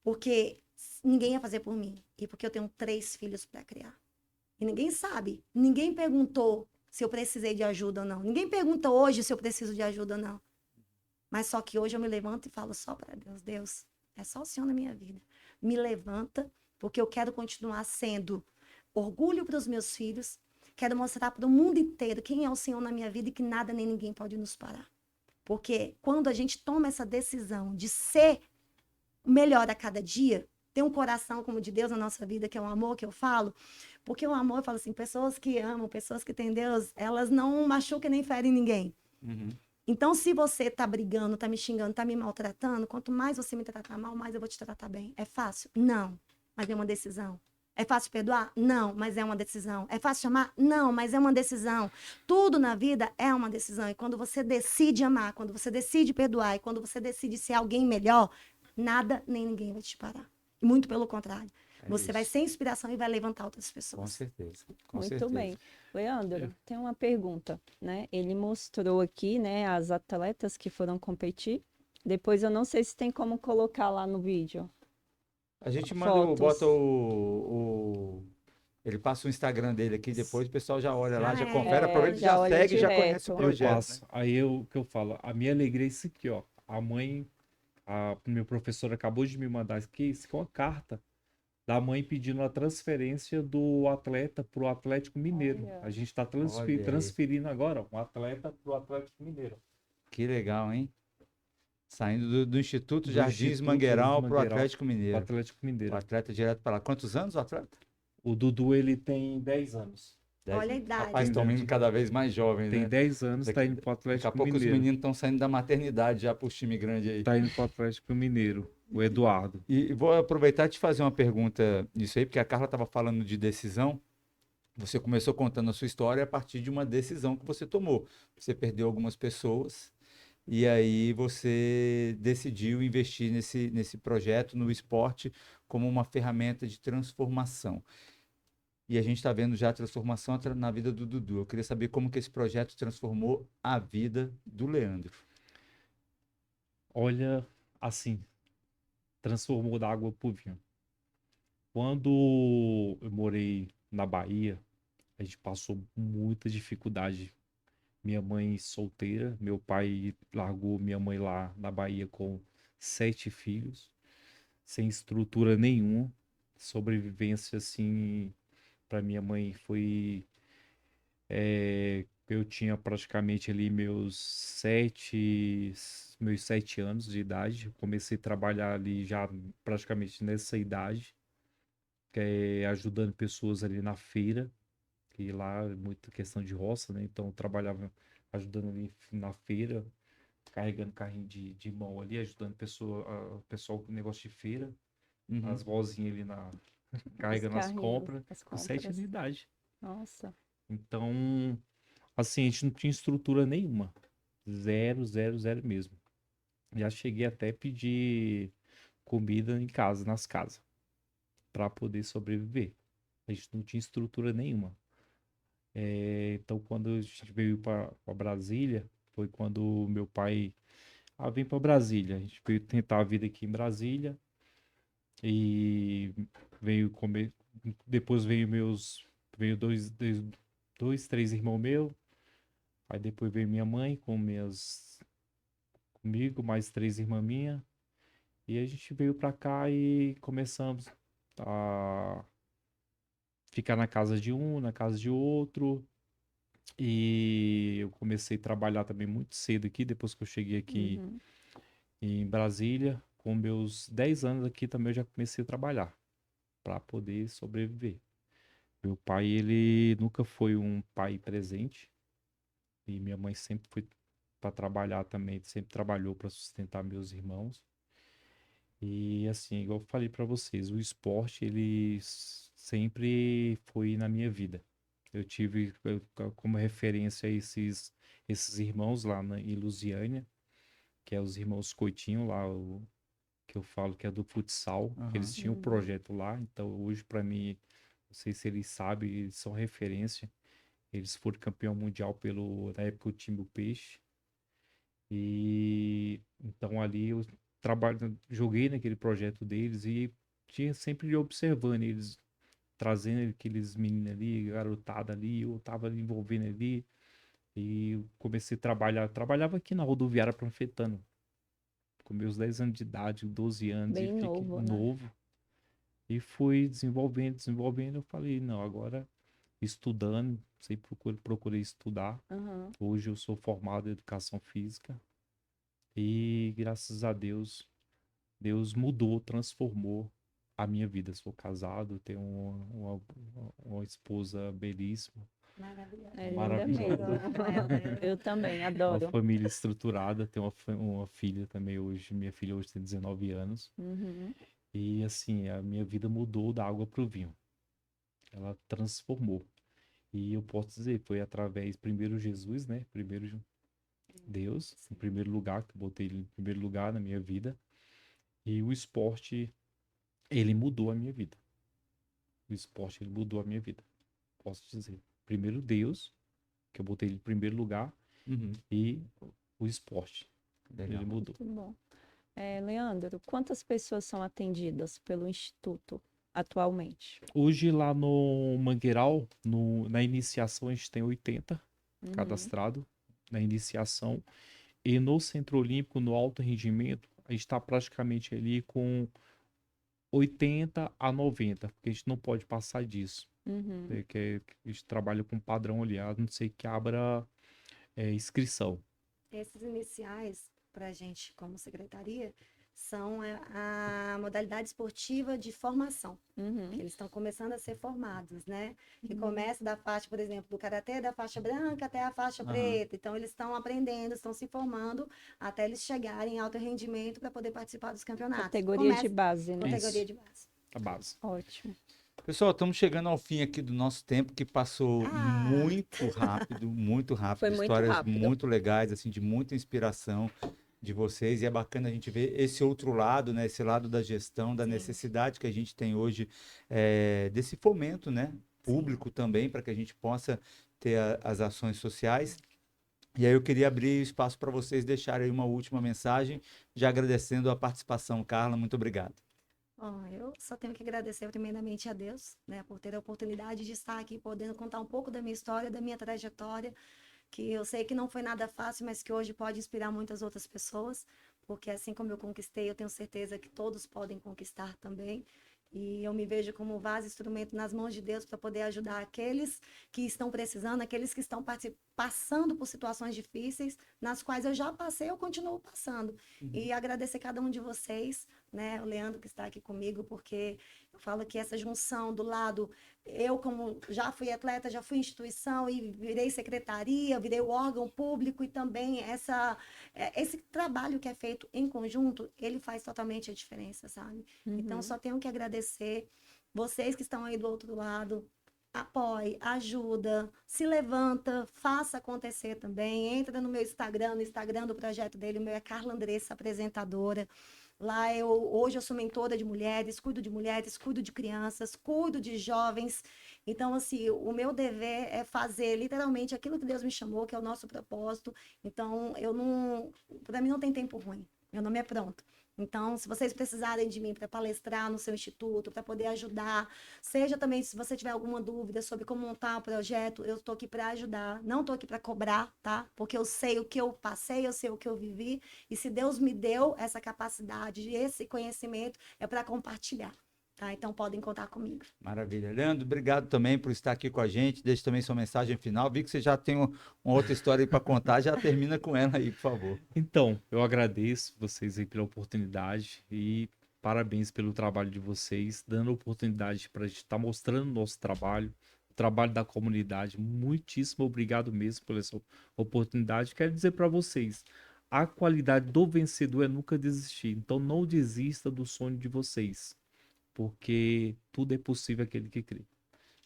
Porque ninguém ia fazer por mim. E porque eu tenho 3 filhos para criar. E ninguém sabe. Ninguém perguntou se eu precisei de ajuda ou não. Ninguém pergunta hoje se eu preciso de ajuda ou não. Mas só que hoje eu me levanto e falo só para Deus. Deus, é só o Senhor na minha vida. Me levanta, porque eu quero continuar sendo orgulho para os meus filhos. Quero mostrar para o mundo inteiro quem é o Senhor na minha vida e que nada nem ninguém pode nos parar. Porque quando a gente toma essa decisão de ser melhor a cada dia, ter um coração como o de Deus na nossa vida, que é o amor que eu falo, porque o amor, eu falo assim, pessoas que amam, pessoas que têm Deus, elas não machucam nem ferem ninguém. Uhum. Então, se você tá brigando, tá me xingando, tá me maltratando, quanto mais você me tratar mal, mais eu vou te tratar bem. É fácil? Não. Mas é uma decisão. É fácil perdoar? Não, mas é uma decisão. É fácil amar? Não, mas é uma decisão. Tudo na vida é uma decisão. E quando você decide amar, quando você decide perdoar e quando você decide ser alguém melhor, nada nem ninguém vai te parar. Muito pelo contrário. É Você vai isso. ser inspiração e vai levantar outras Com pessoas. certeza. Com Muito certeza. bem. Leandro, tem uma pergunta, né? Ele mostrou aqui, né, as atletas que foram competir. Depois eu não sei se tem como colocar lá no vídeo. A gente Fotos. bota ele passa o Instagram dele aqui, depois o pessoal já olha lá, já É. confere, aproveita e já já olha segue e já conhece o direto. Eu projeto, né? passo. Aí eu, o que eu falo, a minha alegria é isso aqui, ó. A mãe, meu professor acabou de me mandar isso aqui é uma carta da mãe pedindo a transferência do atleta pro Atlético Mineiro. Olha. A gente tá Olha aí. transferindo agora um atleta pro Atlético Mineiro. Que legal, hein? Saindo do Instituto Do Jardins Instituto Mangueiral para o Mangueiral Atlético pro Mineiro. Atlético O Mineiro. atleta direto para lá. Quantos anos o atleta? O Dudu, ele tem 10 anos. Olha a idade. Rapaz, estão indo cada vez mais jovens, Tem né? 10 anos, tá indo pro Daqui a Atlético pouco os Mineiro. meninos estão saindo da maternidade já para os time grande aí. Tá indo pro Atlético Mineiro. O Eduardo. E vou aproveitar e te fazer uma pergunta nisso aí, porque a Carla estava falando de decisão. Você começou contando a sua história a partir de uma decisão que você tomou. Você perdeu algumas pessoas e aí você decidiu investir nesse projeto, no esporte, como uma ferramenta de transformação. E a gente está vendo já a transformação na vida do Dudu. Eu queria saber como que esse projeto transformou a vida do Leandro. Olha, assim, transformou da água pro vinho. Quando eu morei na Bahia, a gente passou muita dificuldade. Minha mãe solteira, meu pai largou minha mãe lá na Bahia com 7 filhos, sem estrutura nenhuma. Sobrevivência, assim, para minha mãe foi. Eu tinha praticamente ali meus 7 anos de idade. Eu comecei a trabalhar ali já praticamente nessa idade, ajudando pessoas ali na feira, que lá é muita questão de roça, né? Então eu trabalhava ajudando ali na feira, carregando carrinho de mão ali, ajudando o pessoal com negócio de feira, Uhum. as vozinhas ali carregando as carrinhos, compras, as com 7 anos de compras. idade. Nossa. Então, assim, a gente não tinha estrutura nenhuma. Zero, zero, zero mesmo. Já cheguei até a pedir comida em casa, nas casas, para poder sobreviver. A gente não tinha estrutura nenhuma. Então, quando a gente veio para Brasília, foi quando meu pai vem para Brasília. A gente veio tentar a vida aqui em Brasília e veio comer. Depois veio dois, três irmãos meus. Aí depois veio minha mãe comigo, mais 3 irmãs minhas. E a gente veio pra cá e começamos a ficar na casa de um, na casa de outro. E eu comecei a trabalhar também muito cedo aqui, depois que eu cheguei aqui Uhum. em Brasília. Com meus 10 anos aqui também eu já comecei a trabalhar para poder sobreviver. Meu pai, ele nunca foi um pai presente. E minha mãe sempre foi para trabalhar também, sempre trabalhou para sustentar meus irmãos. E assim, igual eu falei para vocês, o esporte ele sempre foi na minha vida. Eu tive como referência esses irmãos lá em Lusiânia, que é os irmãos Coitinho lá, que eu falo que é do futsal, que eles tinham um projeto lá. Então hoje para mim, não sei se eles sabem, eles são referência. Eles foram campeão mundial na época o time do Peixe. E então ali eu joguei naquele projeto deles e tinha sempre observando eles, trazendo aqueles meninos ali, garotada ali, eu tava envolvendo ali e eu comecei a trabalhava aqui na rodoviária panfletando, com meus 10 anos de idade, 12 anos e Bem fiquei novo, né? novo. E fui desenvolvendo, eu falei, não, agora estudando, sempre procurei estudar. Aham. Hoje eu sou formado em educação física e graças a Deus, Deus mudou, transformou a minha vida. Sou casado, tenho uma esposa belíssima, Maravilhosa. É linda maravilhosa, mesmo. Eu também uma adoro. família estruturada, tenho uma filha também hoje. Minha filha hoje tem 19 anos. Uhum. E assim, a minha vida mudou da água para o vinho. ela transformou. E eu posso dizer, foi através, primeiro Jesus, né? Primeiro Deus, em primeiro lugar, que eu botei ele em primeiro lugar na minha vida. E o esporte, ele mudou a minha vida. O esporte, ele mudou a minha vida. Posso dizer. Primeiro Deus, que eu botei ele em primeiro lugar, Uhum. e o esporte, Legal. ele mudou. Muito bom. Leandro, quantas pessoas são atendidas pelo Instituto atualmente? Hoje lá no Mangueiral, na iniciação, a gente tem 80 Uhum. cadastrado na iniciação. E no Centro Olímpico, no alto rendimento, a gente está praticamente ali com 80 a 90, porque a gente não pode passar disso. Uhum. Que a gente trabalha com padrão ali, a não ser que abra inscrição. Esses iniciais, para a gente, como secretaria, são a modalidade esportiva de formação. Uhum. Que eles estão começando a ser formados, né? Que Uhum. começa da faixa, por exemplo, do karatê, da faixa branca até a faixa Aham. preta. Então, eles estão aprendendo, estão se formando até eles chegarem em alto rendimento para poder participar dos campeonatos. Categoria de Começa base, né? categoria Isso. de base. A base. Ótimo. Pessoal, estamos chegando ao fim aqui do nosso tempo, que passou Ah. muito rápido, muito rápido. Foi muito Histórias rápido. muito legais, assim, de muita inspiração de vocês. E é bacana a gente ver esse outro lado, né? Esse lado da gestão, da Sim. necessidade que a gente tem hoje desse fomento, né? Público também, para que a gente possa ter as ações sociais. E aí eu queria abrir espaço para vocês deixarem aí uma última mensagem, já agradecendo a participação, Carla. Muito obrigado. Bom, eu só tenho que agradecer primeiramente a Deus, né, por ter a oportunidade de estar aqui podendo contar um pouco da minha história, da minha trajetória, que eu sei que não foi nada fácil, mas que hoje pode inspirar muitas outras pessoas, porque assim como eu conquistei, eu tenho certeza que todos podem conquistar também. E eu me vejo como vaso, instrumento nas mãos de Deus para poder ajudar aqueles que estão precisando, aqueles que estão passando por situações difíceis, nas quais eu já passei, eu continuo passando. E agradecer cada um de vocês, né? O Leandro que está aqui comigo, porque eu falo que essa junção do lado, eu como já fui atleta, já fui instituição e virei secretaria, virei o órgão público e também esse trabalho que é feito em conjunto, ele faz totalmente a diferença, sabe? Então, Uhum. só tenho que agradecer vocês que estão aí do outro lado. Apoie, ajuda, se levanta, faça acontecer também. Entra no meu Instagram, no Instagram do projeto dele, o meu é Carla Andressa, apresentadora. Lá hoje eu sou mentora de mulheres, cuido de crianças, cuido de jovens. Então, assim, o meu dever é fazer literalmente aquilo que Deus me chamou, que é o nosso propósito. Então, para mim não tem tempo ruim. Meu nome é pronto. Então, se vocês precisarem de mim para palestrar no seu instituto, para poder ajudar, seja também se você tiver alguma dúvida sobre como montar o projeto, eu estou aqui para ajudar. Não estou aqui para cobrar, tá? Porque eu sei o que eu passei, eu sei o que eu vivi. E se Deus me deu essa capacidade, esse conhecimento, é para compartilhar. Tá? Então podem contar comigo. Maravilha. Leandro, obrigado também por estar aqui com a gente. Deixe também sua mensagem final. Vi que você já tem uma outra história aí para contar. Já termina com ela aí, por favor. Então, eu agradeço vocês aí pela oportunidade e parabéns pelo trabalho de vocês, dando oportunidade para a gente estar mostrando o nosso trabalho, o trabalho da comunidade. Muitíssimo obrigado mesmo por essa oportunidade. Quero dizer para vocês, a qualidade do vencedor é nunca desistir. Então, não desista do sonho de vocês, porque tudo é possível aquele que crê.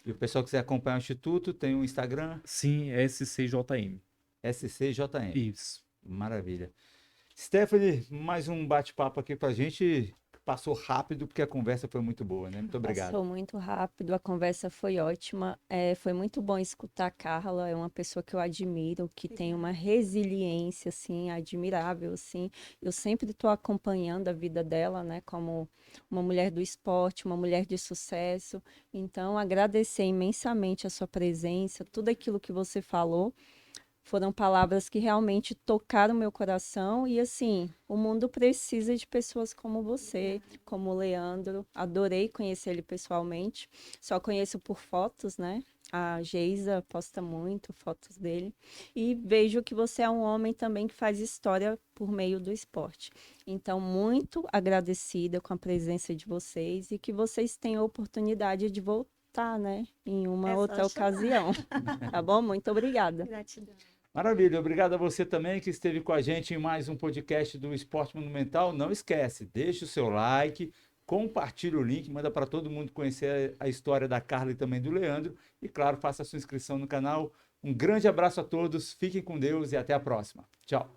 E o pessoal que quiser acompanhar o Instituto, tem um Instagram, Sim, SCJM. SCJM. Isso. Maravilha. Stephanie, mais um bate-papo aqui com a gente. Passou rápido porque a conversa foi muito boa, né? Muito obrigado. Passou muito rápido, a conversa foi ótima. Foi muito bom escutar a Carla, é uma pessoa que eu admiro, que tem uma resiliência, assim, admirável, assim. Eu sempre estou acompanhando a vida dela, né, como uma mulher do esporte, uma mulher de sucesso. Então, agradecer imensamente a sua presença, tudo aquilo que você falou. Foram palavras que realmente tocaram meu coração e assim, o mundo precisa de pessoas como você, como o Leandro. Adorei conhecer ele pessoalmente. Só conheço por fotos, né? A Geisa posta muito fotos dele e vejo que você é um homem também que faz história por meio do esporte. Então, muito agradecida com a presença de vocês e que vocês tenham a oportunidade de voltar, né, em uma É só outra chamar. ocasião. Tá bom? Muito obrigada. Gratidão. Maravilha. Obrigado a você também que esteve com a gente em mais um podcast do Esporte Monumental. Não esquece, deixe o seu like, compartilha o link, manda para todo mundo conhecer a história da Carla e também do Leandro. E, claro, faça a sua inscrição no canal. Um grande abraço a todos, fiquem com Deus e até a próxima. Tchau.